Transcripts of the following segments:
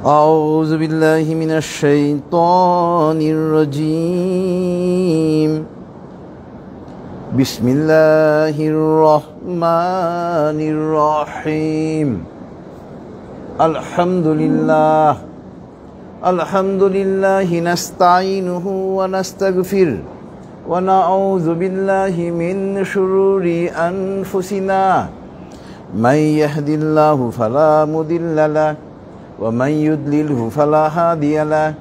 أعوذ بالله من الشيطان الرجيم بسم الله الرحمن الرحيم الحمد لله نستعينه ونستغفره ونعوذ بالله من شرور أنفسنا من يهد الله فلا مضل له ومن يضلله فلا هادي له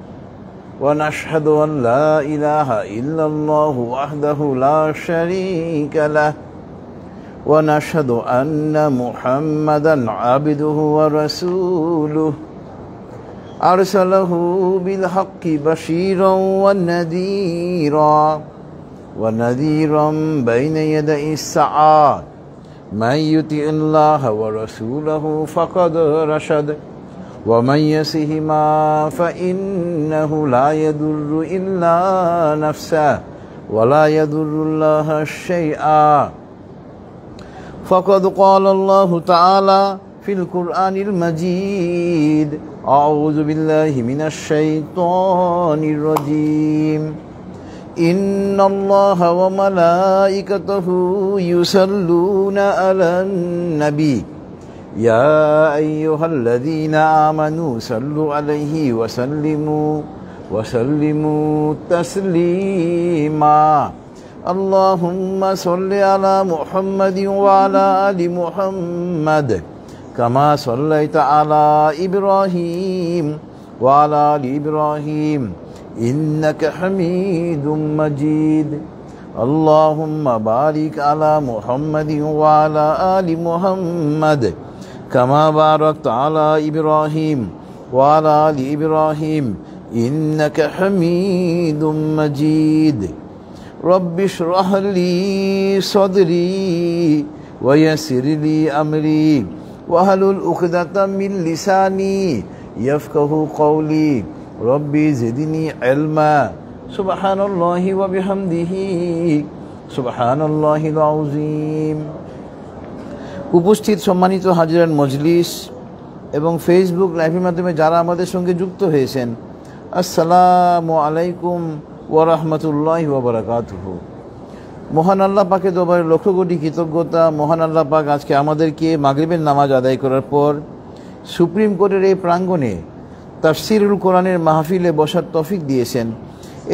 ونشهد أن لا إله إلا الله وحده لا شريك له ونشهد أن محمدا عبده ورسوله أرسله بالحق بشيرا ونذيرا بين يدي الساعة من يطع الله ورسوله فقد رشد ومن يعصهما فإنه لا يضر إلا نفسه ولا يضر الله شيئا فقد قال الله تعالى في القرآن المجيد أعوذ بالله من الشيطان الرجيم إن الله وملائكته يصلون على النبي يا أيها الذين آمنوا صلوا عليه وسلموا تسليما اللهم صل على محمد وعلى آل محمد كما صليت على إبراهيم وعلى آل إبراهيم إنك حميد مجيد اللهم بارك على محمد وعلى آل محمد كما باركت على إبراهيم وعلى آل إبراهيم إنك حميد مجيد رب اشرح لي صدري ويسر لي أمري واحلل عقدة من لساني يفقه قولي ربي زدني علما سبحان الله وبحمده سبحان الله العظيم উপস্থিত সম্মানিত হাজিরান মজলিস এবং ফেসবুক লাইভের মাধ্যমে যারা আমাদের সঙ্গে যুক্ত হয়েছেন আসসালামু আলাইকুম ওয়া রাহমাতুল্লাহি ওয়া বারাকাতুহু। মহান আল্লাহ পাকের দরবারে লক্ষ কোটি কৃতজ্ঞতা। মহান আল্লাহ পাক আজকে আমাদেরকে মাগরিবের নামাজ আদায় করার পর সুপ্রিম কোর্টের এই প্রাঙ্গণে তাফসিরুল কোরআনের মাহফিলে বসার তৌফিক দিয়েছেন।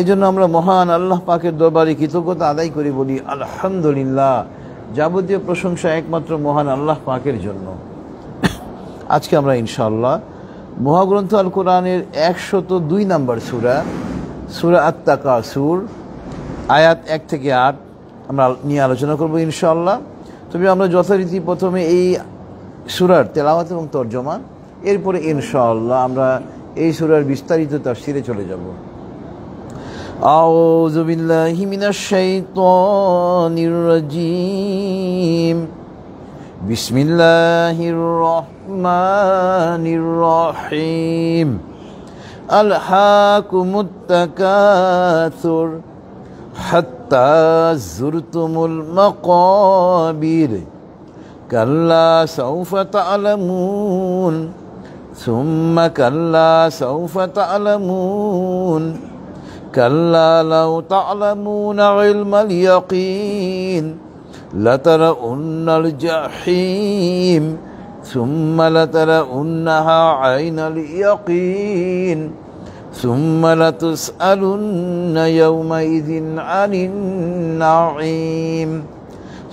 এজন্য আমরা মহান আল্লাহ পাকের দরবারে কৃতজ্ঞতা আদায় করি, বলি আলহামদুলিল্লাহ। যাবতীয় প্রশংসা একমাত্র মহান আল্লাহ পাকের জন্য। আজকে আমরা ইনশাআল্লাহ মহাগ্রন্থ আল কোরআনের 102 নম্বর সূরা আত-তাকাসুর আয়াত 1 থেকে 8 আমরা নিয়ে আলোচনা করব ইনশাআল্লাহ। তবে আমরা যথারীতি প্রথমে এই সূরার তেলাওয়াত এবং তরজমা, এরপরে ইনশাআল্লাহ আমরা এই সূরার বিস্তারিত তাফসিরে চলে যাব। আউযু বিল্লাহি মিনাশ শাইতানির রাজীম বিসমিল্লাহির রহমানির রহিম আলহাকুমুত তাকাসুর হাত্তা যুরতুমুল মাকাবির কাল্লা সাউফা তা'লামুন সুম্মা কাল্লা সাউফা তা'লামুন كلا لو تعلمون علم اليقين لترؤن الجحيم ثم لترؤنها عين اليقين ثم لتسألن يومئذ عن النعيم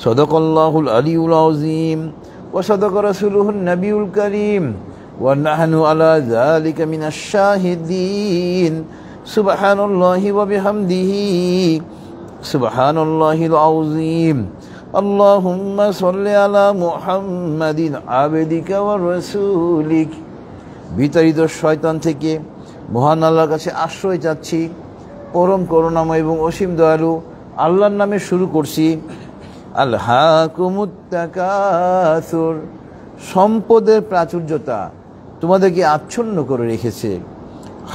صدق الله العلي العظيم وصدق رسوله النبي الكريم ونحن على ذلك من الشاهدين সুবহানাল্লাহি ওয়া বিহামদিহি সুবহানাল্লাহিল আযীম আল্লাহুম্মা সাল্লি আলা মুহাম্মাদিন আবদিকা ওয়া রাসূলিক। বিতাড়িত শয়তান থেকে মহান আল্লাহর কাছে আশ্রয় চাচ্ছি। পরম করুণাময় এবং অসীম দয়ালু আল্লাহর নামে শুরু করছি। আলহাকুমুত তাকাসুর, সম্পদের প্রাচুর্যতা তোমাদেরকে আচ্ছন্ন করে রেখেছে।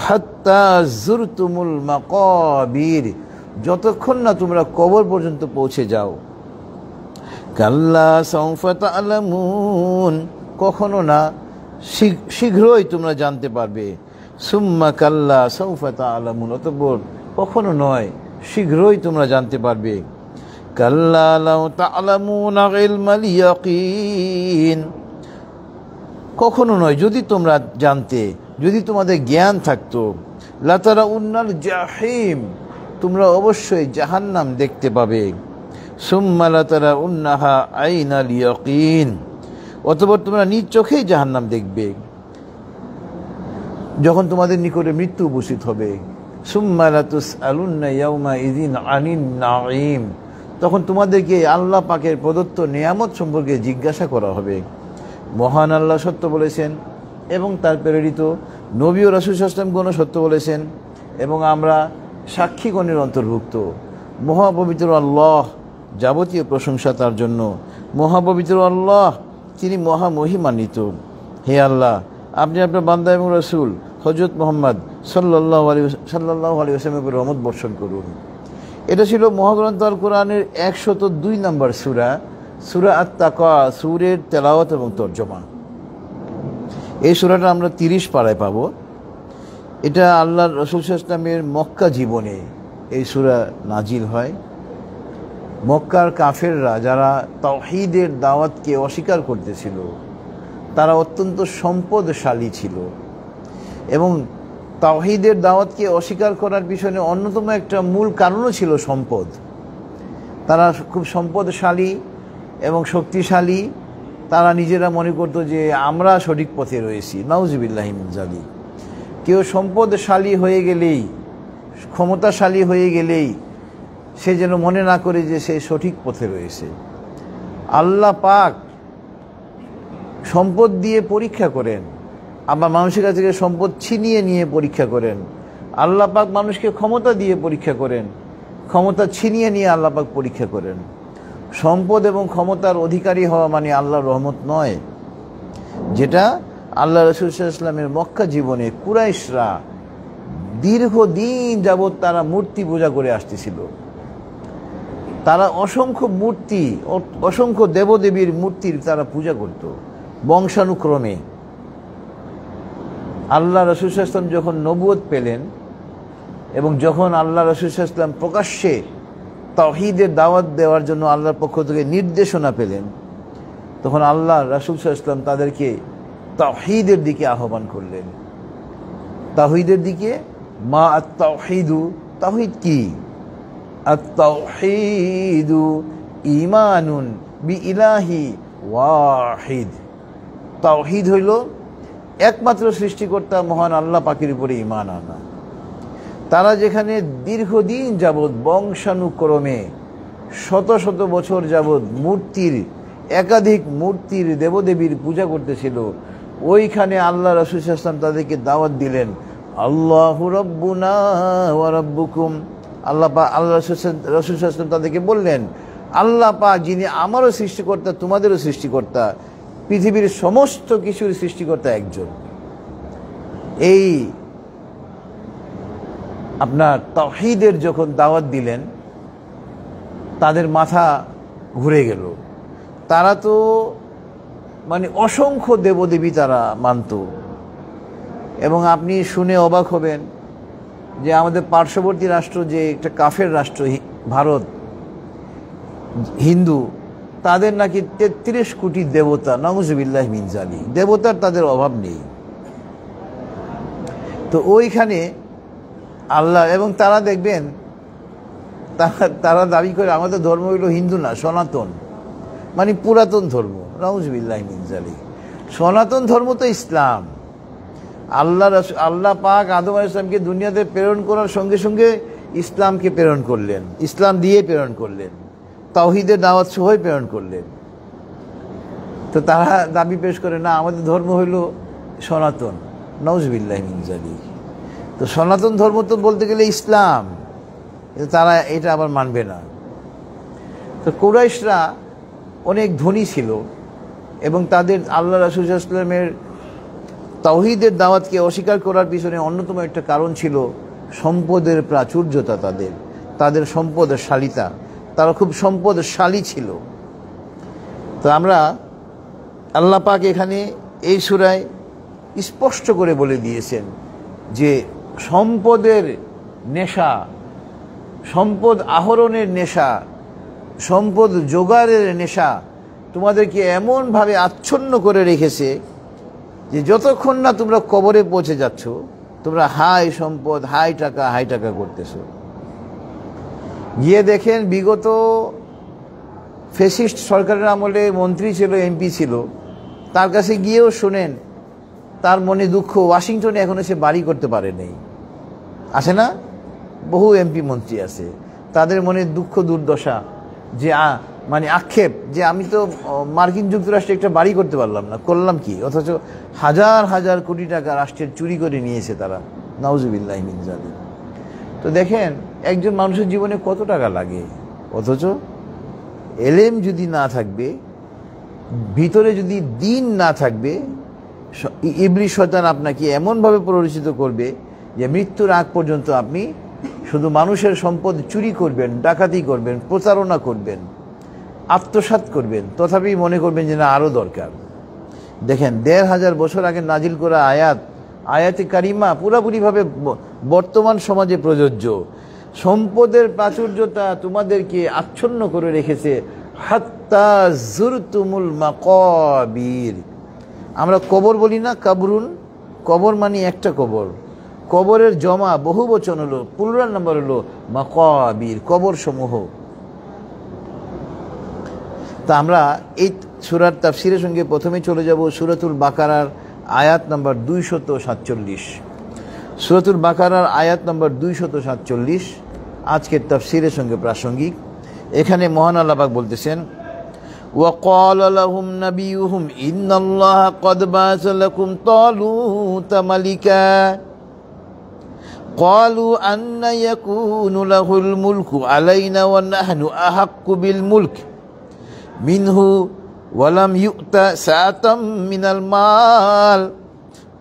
হাত্তা যুরতুমুল মাকাবির, যতক্ষণ না তোমরা কবর পর্যন্ত পৌঁছে যাও। কাল্লা সাউফা তা'লামুন, কখনো না, শীঘ্রই তোমরা জানতে পারবে। সুম্মা কাল্লা সাউফা তা'লামুন, অতঃপর কখনো নয়, শীঘ্রই তোমরা জানতে পারবে। কাল্লা লাউ তা'লামুনা ইলমাল ইয়াকিন, কখনো নয়, যদি তোমরা জানতে, যদি তোমাদের জ্ঞান থাকতো, লাতারাউন্নাল জাহিম, তোমরা অবশ্যই জাহান্নাম দেখতে পাবে। সুম্মা লাতারাউন্নাহা আইনাল ইয়াকিন, অতঃপর তোমরা নিজ চোখেই জাহান্নাম দেখবে যখন তোমাদের নিকটে মৃত্যু উপস্থিত হবে। সুম্মা লাতুসআলুন্না ইয়াওমা ইযিন আনিন নাঈম, তখন তোমাদেরকে আল্লাহ পাকের প্রদত্ত নিয়ামত সম্পর্কে জিজ্ঞাসা করা হবে। মহান আল্লাহ সত্য বলেছেন এবং তার প্রেরিত নবী ও রাসূল সাল্লাল্লাহু আলাইহি ওয়াসাল্লাম সত্য বলেছেন এবং আমরা সাক্ষীগণের অন্তর্ভুক্ত। মহাপবিত্র আল্লাহ, যাবতীয় প্রশংসা তার জন্য। মহাপবিত্র আল্লাহ, তিনি মহামহিমান্বিত। হে আল্লাহ, আপনি আপনার বান্দা এবং রাসূল হযরত মুহাম্মদ সাল্লাল্লাহু আলাইহি ওয়াসাল্লামের উপর রহমত বর্ষণ করুন। এটা ছিল মহাগ্রন্থ আল কোরআনের 102 নম্বর সূরা, সূরা আত-তাকওয়া, সূরের তেলাওয়াত এবং তরজমা। এই সূরাটা আমরা 30 পারায় পাবো। এটা আল্লাহর রাসূল সাল্লাল্লাহু আলাইহি ওয়াসাল্লামের মক্কা জীবনে এই সূরা নাজিল হয়। মক্কার কাফেররা যারা তাওহীদের দাওয়াতকে অস্বীকার করতেছিল, তারা অত্যন্ত সম্পদশালী ছিল এবং তাওহীদের দাওয়াতকে অস্বীকার করার পিছনে অন্যতম একটা মূল কারণও ছিল সম্পদ। তারা খুব সম্পদশালী এবং শক্তিশালী, তারা নিজেরা মনে করতো যে আমরা সঠিক পথে রয়েছি। নাউজুবিল্লাহি মিন যালিক। কেউ সম্পদশালী হয়ে গেলেই, ক্ষমতাশালী হয়ে গেলেই সে যেন মনে না করে যে সে সঠিক পথে রয়েছে। আল্লাহ পাক সম্পদ দিয়ে পরীক্ষা করেন, আবার মানুষের কাছ থেকে সম্পদ ছিনিয়ে নিয়ে পরীক্ষা করেন। আল্লাহ পাক মানুষকে ক্ষমতা দিয়ে পরীক্ষা করেন, ক্ষমতা ছিনিয়ে নিয়ে আল্লাহ পাক পরীক্ষা করেন। সম্পদ এবং ক্ষমতার অধিকারী হওয়া মানে আল্লাহর রহমত নয়, যেটা আল্লাহ রাসূল সাল্লাল্লাহু আলাইহি ওয়াসাল্লামের মক্কা জীবনে কুরাইশরা দীর্ঘদিন যাবৎ তারা মূর্তি পূজা করে আসতেছিল। তারা অসংখ্য মূর্তি, অসংখ্য দেবদেবীর মূর্তির তারা পূজা করত বংশানুক্রমে। আল্লাহ রাসূল সাল্লাল্লাহু আলাইহি ওয়াসাল্লাম যখন নবুয়ত পেলেন এবং যখন আল্লাহ রাসূল সাল্লাল্লাহু আলাইহি ওয়াসাল্লাম প্রকাশ্যে তাওহীদের দাওয়াত দেওয়ার জন্য আল্লাহর পক্ষ থেকে নির্দেশনা পেলেন, তখন আল্লাহ রাসূল সাল্লাল্লাহু আলাইহি ওয়াসাল্লাম তাদেরকে তাওহীদের দিকে আহ্বান করলেন। তাওহীদের দিকে। মা আত-তাওহীদু, তাওহীদ কি? আত-তাওহীদু ঈমানুন বিইলাহি ওয়াহিদ। তাওহীদ হইল একমাত্র সৃষ্টিকর্তা মহান আল্লাহ পাকের উপরে ঈমান আনা। তারা যেখানে দীর্ঘদিন যাবৎ বংশানুক্রমে শত শত বছর যাবৎ মূর্তির, একাধিক মূর্তির দেবদেবীর পূজা করতেছিল, ওইখানে আল্লাহ রাসূল সাল্লাল্লাহু আলাইহি ওয়াসাল্লাম তাদেরকে দাওয়াত দিলেন, আল্লাহু রাব্বুনা ওয়া রাব্বুকুম। আল্লাহ রাসূল সাল্লাল্লাহু আলাইহি ওয়াসাল্লাম তাদেরকে বললেন, আল্লাহ পাক যিনি আমারও সৃষ্টিকর্তা, তোমাদেরও সৃষ্টিকর্তা, পৃথিবীর সমস্ত কিছুর সৃষ্টিকর্তা একজন। এই আপনার তাওহীদের যখন দাওয়াত দিলেন, তাদের মাথা ঘুরে গেল। তারা তো মানে অসংখ্য দেবদেবী তারা মানত। এবং আপনি শুনে অবাক হবেন যে আমাদের পার্শ্ববর্তী রাষ্ট্র, যে একটা কাফের রাষ্ট্র ভারত, হিন্দু, তাদের নাকি 33 কোটি দেবতা। নাউজুবিল্লাহি মিন যালিক। দেবতার তাদের অভাব নেই। তো ওইখানে আল্লাহ, এবং তারা দেখবেন তারা দাবি করে আমাদের ধর্ম হইল হিন্দু না, সনাতন, মানে পুরাতন ধর্ম। নাউজুবিল্লাহি মিন যালিক। সনাতন ধর্ম তো ইসলাম। আল্লাহ পাক আদম আলাইহিস সালামকে দুনিয়াতে প্রেরণ করার সঙ্গে সঙ্গে ইসলামকে প্রেরণ করলেন, ইসলাম দিয়ে প্রেরণ করলেন, তাওহীদের দাওয়াত সহই প্রেরণ করলেন। তো তারা দাবি পেশ করে, না আমাদের ধর্ম হইল সনাতন। নাউজুবিল্লাহি মিন যালিক। তো সনাতন ধর্ম তো বলতে গেলে ইসলাম, তারা এটা আবার মানবে না। তো কুরাইশরা অনেক ধনী ছিল এবং তাদের আল্লাহ রাসূল সাল্লাল্লাহু আলাইহি ওয়াসাল্লামের তাওহীদের দাওয়াতকে অস্বীকার করার পিছনে অন্যতম একটা কারণ ছিল সম্পদের প্রাচুর্যতা, তাদের সম্পদশালিতা। তারা খুব সম্পদশালী ছিল। তো আমরা আল্লাহ পাক এখানে এই সূরায় স্পষ্ট করে বলে দিয়েছেন যে সম্পদের নেশা, সম্পদ আহরণের নেশা, সম্পদ জোগাড়ের নেশা তোমাদেরকে এমনভাবে আচ্ছন্ন করে রেখেছে যে যতক্ষণ না তোমরা কবরে পৌঁছে যাচ্ছ তোমরা হাই সম্পদ, হাই টাকা করতেছ। গিয়ে দেখেন বিগত ফ্যাসিস্ট সরকারের আমলে মন্ত্রী ছিল, এমপি ছিল, তার কাছে গিয়েও শোনেন তার মনে দুঃখ, ওয়াশিংটনে এখনো সে বাড়ি করতে পারে নাই। আছে না, বহু এমপি মন্ত্রী আছে, তাদের মনে দুঃখ দুর্দশা, যে মানে আক্ষেপ যে আমি তো মার্কিন যুক্তরাষ্ট্রে একটা বাড়ি করতে পারলাম না, করলাম কি, অথচ হাজার হাজার কোটি টাকা রাষ্ট্রের চুরি করে নিয়েছে তারা, নাউজুবিল্লাহি মিন যালিক। তো দেখেন একজন মানুষের জীবনে কত টাকা লাগে, অথচ এলেম যদি না থাকবে, ভিতরে যদি দিন না থাকবে, ইবলিস শয়তান আপনাকে এমনভাবে প্ররোচিত করবে যে মৃত্যুর আগ পর্যন্ত আপনি শুধু মানুষের সম্পদ চুরি করবেন, ডাকাতি করবেন, প্রতারণা করবেন, আত্মসাৎ করবেন, তথাপি মনে করবেন যে না আরও দরকার। দেখেন ১৫০০ বছর আগে নাজিল করা আয়াতে কারিমা পুরাপুরিভাবে বর্তমান সমাজে প্রযোজ্য। সম্পদের প্রাচুর্যতা তোমাদেরকে আচ্ছন্ন করে রেখেছে, হাত্তা যুরতুমুল মাকাবির। আমরা কবর বলি না, কাবরুন, কবর মানে একটা কবর, কবরের জমা বহু বচন হলো, প্লুরাল নাম্বার হলো মাকাবির, কবর সমূহ। তা আমরা এই সূরার তাফসীরের সঙ্গে প্রথমে চলে যাব সূরাতুল বাকারার আয়াত নাম্বার 247। সূরাতুল বাকারার আয়াত নাম্বার 247 আজকের তাফসীরের সঙ্গে প্রাসঙ্গিক। এখানে মহান আল্লাহ পাক বলতেছেন, وَقَالَ لَهُمْ نَبِيُّهُمْ إِنَّ اللَّهَ قَدْ بَعَثَ لَكُمْ طَالُوتَ مَلِكًا قَالُوا أَنَّ يَكُونُ لَهُ الْمُلْكُ عَلَيْنَا وَنَحْنُ أَحَقُّ بِالْمُلْكِ مِنْهُ وَلَمْ يُؤْتَ سَعَةً مِنَ الْمَالِ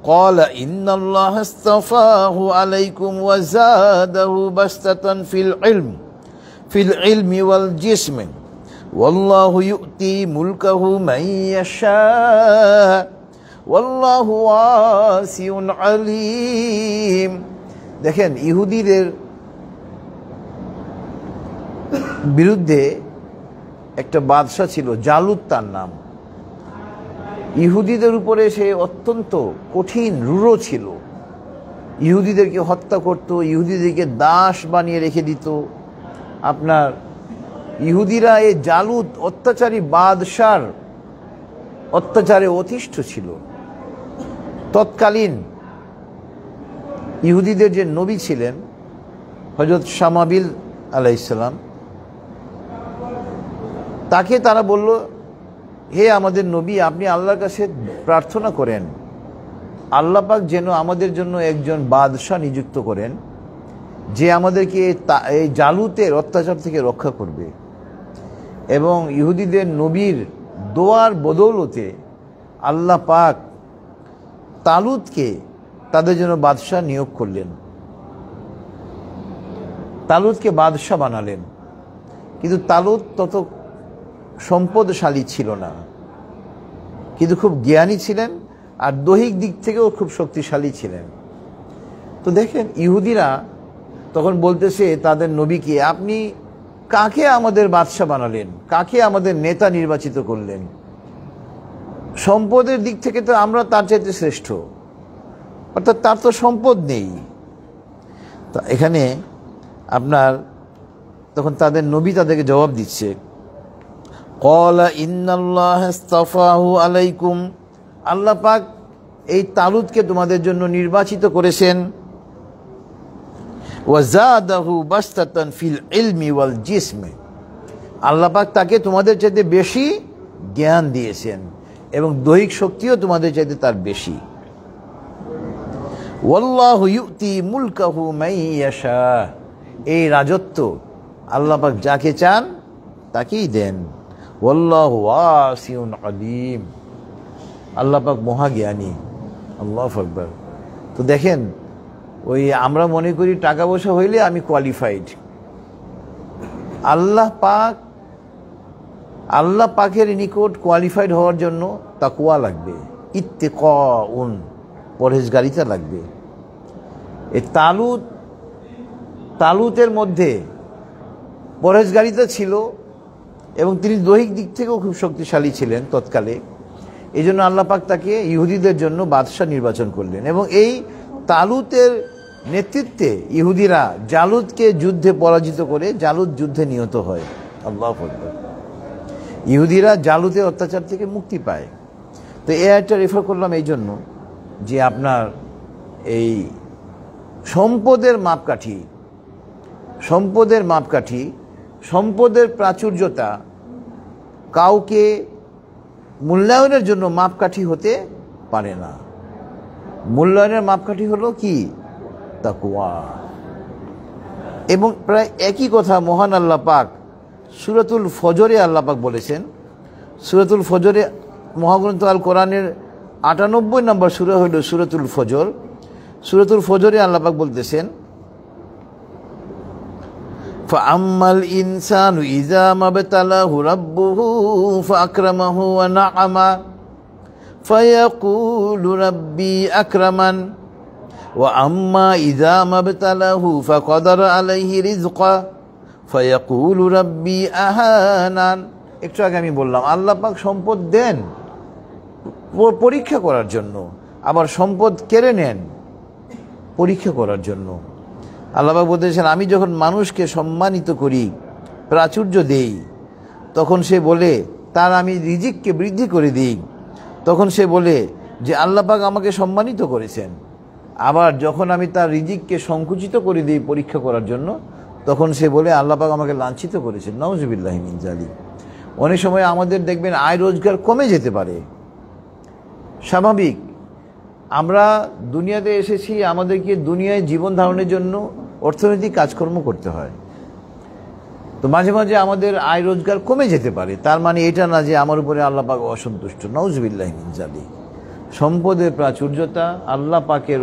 قَالَ إِنَّ اللَّهَ اصْطَفَاهُ عَلَيْكُمْ وَزَادَهُ بَسْطَةً فِي الْعِلْمِ وَالْجِسْمِ والله يؤتي ملكه من يشاء والله واسع عليم। দেখেন ইহুদিদের বিরুদ্ধে একটা বাদশা ছিল, জালুত তার নাম। ইহুদিদের উপরে সে অত্যন্ত কঠিন, রূঢ় ছিল, ইহুদিদেরকে হত্যা করত, ইহুদিদেরকে দাস বানিয়ে রেখে দিত। আপনার ইহুদিরা এই জালুত অত্যাচারী বাদশার অত্যাচারে অতিষ্ঠ ছিল। তৎকালীন ইহুদিদের যে নবী ছিলেন হযরত শামাবিল আলাইহিস সালাম, তাকে তারা বলল, হে আমাদের নবী, আপনি আল্লাহর কাছে প্রার্থনা করেন আল্লাহ পাক যেন আমাদের জন্য একজন বাদশাহ নিযুক্ত করেন যে আমাদেরকে এই জালুতের অত্যাচার থেকে রক্ষা করবে। এবং ইহুদিদের নবীর দোয়ার বদৌলতে আল্লাহ পাক তালুতকে তাদের জন্য বাদশাহ নিয়োগ করলেন, তালুতকে বাদশাহ বানালেন। কিন্তু তালুত তত সম্পদশালী ছিল না, কিন্তু খুব জ্ঞানী ছিলেন আর দৈহিক দিক থেকেও খুব শক্তিশালী ছিলেন। তো দেখেন ইহুদিরা তখন বলতেছে তাদের নবীকে, আপনি কাকে আমাদের বাদশাহ বানালেন, কাকে আমাদের নেতা নির্বাচিত করলেন? সম্পদের দিক থেকে তো আমরা তার চাইতে শ্রেষ্ঠ, অর্থাৎ তার তো সম্পদ নেই। তা এখানে আপনার তখন তাদের নবী তাদেরকে জবাব দিচ্ছে, ক্বালা ইন্নাল্লাহা ইসতাফাহু আলাইকুম, আল্লাহ পাক এই তালুতকে তোমাদের জন্য নির্বাচিত করেছেন, ওয়াজাদাহু বাসতাতান ফিল ইলমি ওয়াল জিসমি, আল্লাহ পাক তাকে তোমাদের চাইতে বেশি জ্ঞান দিয়েছেন এবং দৈহিক শক্তিও তোমাদের চাইতে তার বেশি। ওয়াল্লাহু ইউতি মুলকাহু মান ইয়াশা, এই রাজত্ব আল্লাহ পাক যাকে চান তাকেই দেন। ওয়াল্লাহু ওয়াসিউন আলিম, আল্লাহ পাক মহাজ্ঞানী। আল্লাহু আকবার। তো দেখেন ওই আমরা মনে করি টাকা পয়সা হইলে আমি কোয়ালিফাইড। আল্লাহ পাকের নিকট কোয়ালিফাইড হওয়ার জন্য তাকওয়া লাগবে, ইত্তিকাউন, পরহেজগারিতা লাগবে। এই তালুতের মধ্যে পরহেজগারিতা ছিল এবং তিনি দৈহিক দিক থেকেও খুব শক্তিশালী ছিলেন তৎকালে। এই জন্য আল্লাহ পাক তাকে ইহুদিদের জন্য বাদশাহ নির্বাচন করলেন এবং এই তালুতের নেতৃত্বে ইহুদিরা জালুতকে যুদ্ধে পরাজিত করে জালুত যুদ্ধে নিহত হয়। আল্লাহু আকবার। ইহুদিরা জালুতের অত্যাচার থেকে মুক্তি পায়। তো এই আয়াতটা রেফার করলাম এই জন্য যে আপনার এই সম্পদের মাপকাঠি, সম্পদের প্রাচুর্যতা কাউকে মূল্যায়নের জন্য মাপকাঠি হতে পারে না। মূল্যায়নের মাপকাঠি হলো কি? তাকওয়া। এবং প্রায় একই কথা মহান আল্লাহ পাক সূরাতুল ফজরে আল্লাহ পাক বলেছেন। সূরাতুল ফজরে মহাগ্রন্থ আল কোরআনের ৯৮ নম্বর সূরা হইল সূরাতুল ফজর। সূরাতুল ফজরে আল্লাহ পাক বলতেছেন, ফাআম্মাল ইনসানু ইযা মাবতালাহু রাব্বুহু ফাআকরামাহু ওয়া না'আমা ফায়াকুলু রাব্বি আকরামান ওয়া আম্মা ইযা মাবতালাহু ফাকাদারা আলাইহি রিজকা ফায়াকুলু রাব্বি আহানান। একটু আগে আমি বললাম আল্লাহ পাক সম্পদ দেন পরীক্ষা করার জন্য, আবার সম্পদ কেড়ে নেন পরীক্ষা করার জন্য। আল্লাহ পাক বলতেছেন, আমি যখন মানুষকে সম্মানিত করি, প্রাচুর্য দেই, তখন সে বলে তার আমি রিজিককে বৃদ্ধি করে দিই, তখন সে বলে যে আল্লাহ পাক আমাকে সম্মানিত করেছেন। আবার যখন আমি তার রিজিককে সংকুচিত করে দিই পরীক্ষা করার জন্য, তখন সে বলে আল্লাহ পাক আমাকে লাঞ্ছিত করেছেন। নাউজুবিল্লাহি মিন যালিক। অনেক সময় আমাদের দেখবেন আয় রোজগার কমে যেতে পারে, স্বাভাবিক। আমরা দুনিয়াতে এসেছি, আমাদেরকে দুনিয়ায় জীবন ধারণের জন্য অর্থনৈতিক কাজকর্ম করতে হয়। তো মাঝে মাঝে আমাদের আয় রোজগার কমে যেতে পারে, তার মানে এটা না যে আমার উপরে আল্লাহ পাক অসন্তুষ্ট। নাউজুবিল্লাহি মিন যালিক। সম্পদের প্রাচুর্যতা আল্লাহ পাকের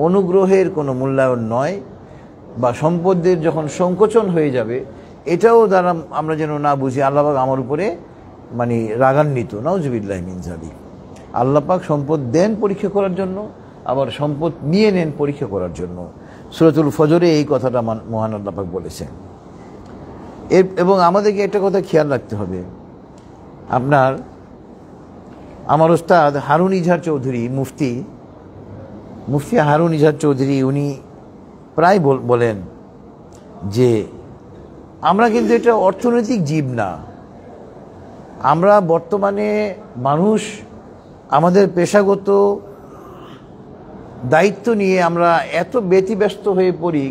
অনুগ্রহের কোনো মূল্যায়ন নয়, বা সম্পদের যখন সংকোচন হয়ে যাবে এটাও দ্বারা আমরা যেন না বুঝি আল্লাহ পাক আমার উপরে মানে রাগান্বিত। নাউজুবিল্লাহি মিন যালিক। আল্লাহ পাক সম্পদ দেন পরীক্ষা করার জন্য, আবার সম্পদ নিয়ে নেন পরীক্ষা করার জন্য। সূরাতুল ফজরে এই কথাটা মহান আল্লাহ পাক বলেছেন। এবং আমাদেরকে একটা কথা খেয়াল রাখতে হবে, আমার ওস্তাদ হারুন ইজহার চৌধুরী, মুফতি হারুন ইজহার চৌধুরী, উনি প্রায় বলেন যে আমরা কিন্তু এটা অর্থনৈতিক জীব না। আমরা বর্তমানে মানুষ আমাদের পেশাগত দায়িত্ব নিয়ে আমরা এত ব্যতিব্যস্ত হয়ে পড়ি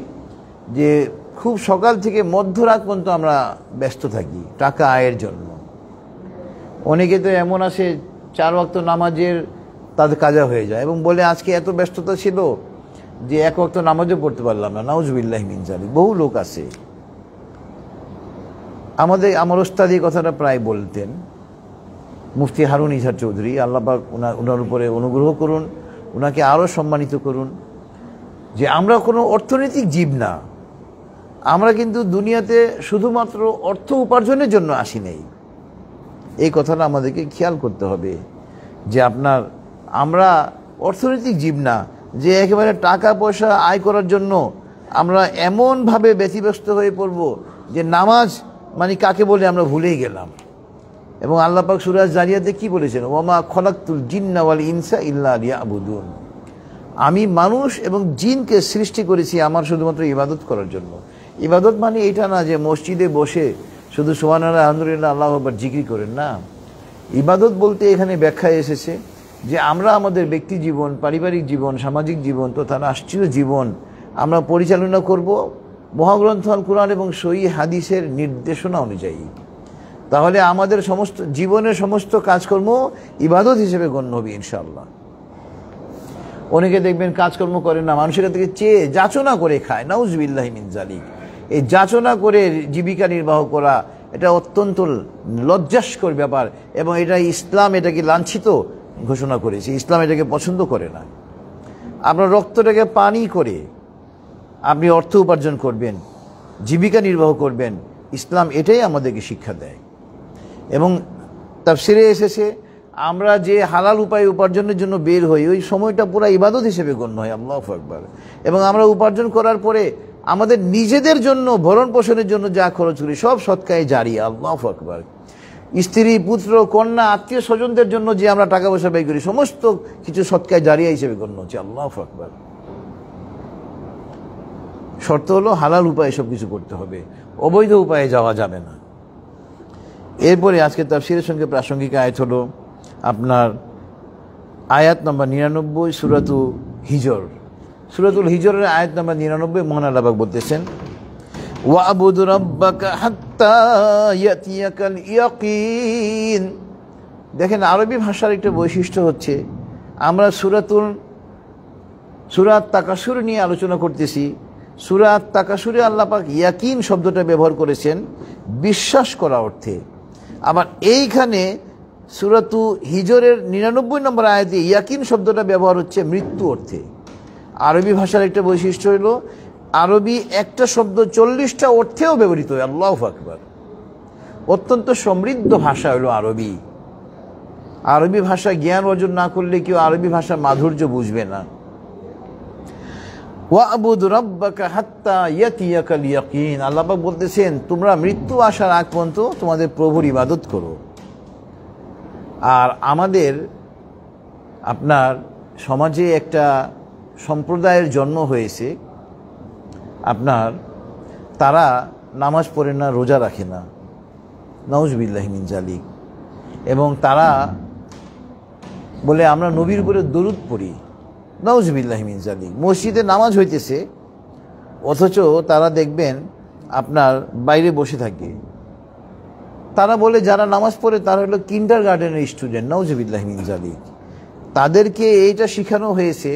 যে খুব সকাল থেকে মধ্যরাত পর্যন্ত আমরা ব্যস্ত থাকি টাকা আয়ের জন্য। অনেকে তো এমন আসে 4 ওয়াক্ত নামাজের তাদের কাজা হয়ে যায় এবং বলে আজকে এত ব্যস্ততা ছিল যে 1 ওয়াক্ত নামাজও পড়তে পারলাম না। নাউজুবিল্লাহি মিন যালিক। বহু লোক আছে। আমার ওস্তাদ এই কথাটা প্রায় বলতেন, মুফতি হারুন ইজহার চৌধুরী, আল্লাহ পাক ওনার উপরে অনুগ্রহ করুন, ওনাকে আরও সম্মানিত করুন, যে আমরা কোনো অর্থনৈতিক জীব না। আমরা কিন্তু দুনিয়াতে শুধুমাত্র অর্থ উপার্জনের জন্য আসি নাই। এই কথাটা আমাদেরকে খেয়াল করতে হবে যে আমরা অর্থনৈতিক জীব না, যে একেবারে টাকা পয়সা আয় করার জন্য আমরা এমনভাবে ব্যতিব্যস্ত হয়ে পড়ব যে নামাজ মানে কাকে বলে আমরা ভুলেই গেলাম। এবং আল্লাহ পাক সূরা জারিয়াতে কি বলেছেন, ওয়ামা খলাকতুল জিন্না ওয়াল ইনসা ইল্লা লিয়াবুদুন। আমি মানুষ এবং জিনকে সৃষ্টি করেছি আমার শুধুমাত্র ইবাদত করার জন্য। ইবাদত মানে এটা না যে মসজিদে বসে শুধু সুবহানাল্লাহ আলহামদুলিল্লাহ আল্লাহু আকবার জিকির করেন, না। ইবাদত বলতে এখানে ব্যাখ্যায় এসেছে যে আমরা আমাদের ব্যক্তি জীবন, পারিবারিক জীবন, সামাজিক জীবন তথা রাষ্ট্রীয় জীবন আমরা পরিচালনা করব মহাগ্রন্থ আল কোরআন এবং সহিহ হাদিসের নির্দেশনা অনুযায়ী। তাহলে আমাদের সমস্ত জীবনের সমস্ত কাজকর্ম ইবাদত হিসেবে গণ্য হবে ইনশাআল্লাহ। অনেকে দেখবেন কাজকর্ম করেন না, মানুষের কাছ থেকে চেয়ে যাচনা করে খায়। নাউজুবিল্লাহি মিন যালিক। এই যাচনা করে জীবিকা নির্বাহ করা এটা অত্যন্ত লজ্জাস্কর ব্যাপার এবং এটা ইসলাম এটাকে লাঞ্ছিত ঘোষণা করেছে। ইসলাম এটাকে পছন্দ করে না। আপনার রক্তটাকে পানি করে আপনি অর্থ উপার্জন করবেন, জীবিকা নির্বাহ করবেন, ইসলাম এটাই আমাদেরকে শিক্ষা দেয়। এবং তাফসিরে এসেছে আমরা যে হালাল উপায়ে উপার্জনের জন্য বের হই, ওই সময়টা পুরো ইবাদত হিসেবে গণ্য হয়। আল্লাহু আকবার। এবং আমরা উপার্জন করার পরে আমাদের নিজেদের জন্য ভরণ পোষণের জন্য যা খরচ করি সব সদকায়ে জারিয়া। আল্লাহু আকবার। স্ত্রী, পুত্র, কন্যা, আত্মীয় স্বজনদের জন্য যে আমরা টাকা পয়সা ব্যয় করি সমস্ত কিছু সদকায়ে জারিয়া হিসেবে গণ্য হচ্ছে। আল্লাহু আকবার। শর্ত হলো হালাল উপায়ে সব কিছু করতে হবে, অবৈধ উপায়ে যাওয়া যাবে না। এরপরে আজকে তাফসীরের সঙ্গে প্রাসঙ্গিক আয়াত হলো আপনার আয়াত নম্বর 99, সূরাতুল হিজর। সূরাতুল হিজরের আয়াত নম্বর 99 মহান আল্লাহ পাক বলতেছেন, ওয়াবুদ রাব্বাকা হাত্তা ইয়াতিয়াকাল ইয়াকিন। দেখেন, আরবি ভাষার একটা বৈশিষ্ট্য হচ্ছে, আমরা সূরা তাকাসুর নিয়ে আলোচনা করতেছি। সূরা তাকাসুরে আল্লাহ পাক ইয়াকিন শব্দটা ব্যবহার করেছেন বিশ্বাস করা অর্থে। আবার এইখানে সূরাতু হিজরের 99 নম্বর আয়াতে ইয়াকিন শব্দটা ব্যবহার হচ্ছে মৃত্যু অর্থে। আরবি ভাষার একটা বৈশিষ্ট্য হলো আরবি একটা শব্দ 40টা অর্থেও ব্যবহৃত হয়। আল্লাহু আকবার। অত্যন্ত সমৃদ্ধ ভাষা হলো আরবি। আরবি ভাষা জ্ঞান অর্জন না করলে কেউ আরবি ভাষার মাধুর্য বুঝবে না। ওয়াবুদ রাব্বাকা হাত্তা ইয়াতিয়াকাল ইয়াকিন। আল্লাহ পাক বলতেছেন, তোমরা মৃত্যু আসার আগ পর্যন্ত তোমাদের প্রভুর ইবাদত করো। আর আমাদের আপনার সমাজে একটা সম্প্রদায়ের জন্ম হয়েছে, আপনার তারা নামাজ পড়ে না, রোজা রাখে না, নাউজুবিল্লাহি মিন জালিক। এবং তারা বলে আমরা নবীর উপরে দরুদ পড়ি, নাউজুবিল্লাহি মিন জালিক। মসজিদে নামাজ হইতেছে অথচ তারা দেখবেন আপনার বাইরে বসে থাকে। তারা বলে যারা নামাজ পড়ে তারা হলো কিন্ডারগার্টেনের স্টুডেন্ট, নাউজুবিল্লাহি মিন জালিক। তাদেরকে এইটা শেখানো হয়েছে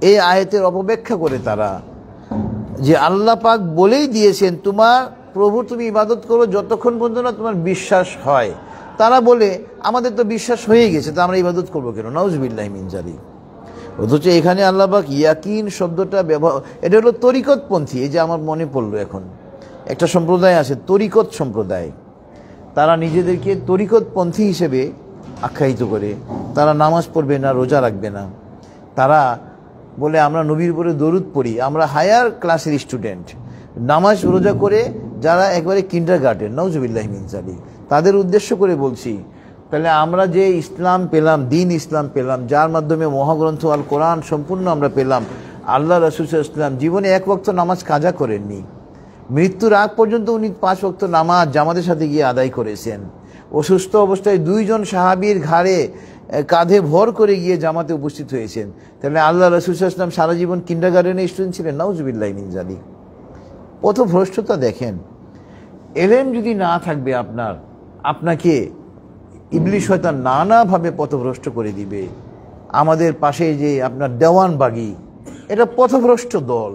এই আয়াতের অপব্যাখ্যা করে তারা, যে আল্লাহ পাক বলেই দিয়েছেন তোমার প্রভু তুমি ইবাদত করো যতক্ষণ পর্যন্ত না তোমার বিশ্বাস হয়। তারা বলে আমাদের তো বিশ্বাস হয়ে গেছে, তো আমরা ইবাদত করবো কেন, নাউজুবিল্লাহি মিন জালিক। অথচ এখানে আল্লাহ পাক ইয়াকিন শব্দটা ব্যবহার, এটা হলো তরিকতপন্থী। এই যে আমার মনে পড়লো এখন, একটা সম্প্রদায় আছে তরিকত সম্প্রদায়, তারা নিজেদেরকে তরিকতপন্থী হিসেবে আখ্যায়িত করে। তারা নামাজ পড়বে না, রোজা রাখবে না। তারা বলে আমরা নবীর উপরে দরুদ পড়ি, আমরা হায়ার ক্লাসের স্টুডেন্ট। নামাজ রোজা করে যারা একবারে কিন্ডারগার্টেন, নাউজুবিল্লাহি মিন জালিক। তাদের উদ্দেশ্য করে বলছি, তাহলে আমরা যে ইসলাম পেলাম, দিন ইসলাম পেলাম, যার মাধ্যমে মহাগ্রন্থ আল কোরআন সম্পূর্ণ আমরা পেলাম, আল্লাহ রাসূল সাল্লাল্লাহু আলাইহি ওয়াসাল্লাম জীবনে এক ওয়াক্ত নামাজ কাজা করেননি। মৃত্যুর আগ পর্যন্ত উনি 5 ওয়াক্ত নামাজ জামাতের সাথে গিয়ে আদায় করেছেন। অসুস্থ অবস্থায় 2 জন সাহাবীর ঘাড়ে কাঁধে ভর করে গিয়ে জামাতে উপস্থিত হয়েছেন। তাহলে আল্লাহ রাসূল সাল্লাল্লাহু আলাইহি ওয়াসাল্লাম সারা জীবন কিন্ডারগার্টেনের স্টুডেন্ট ছিলেন, নাউজুবিল্লাহি মিন জালিক। পথভ্রষ্টতা দেখেন। এলেম যদি না থাকবে আপনাকে ইবলিশ শয়তান নানাভাবে পথভ্রষ্ট করে দিবে। আমাদের পাশে যে আপনার দেওয়ানবাগী, এটা পথভ্রষ্ট দল।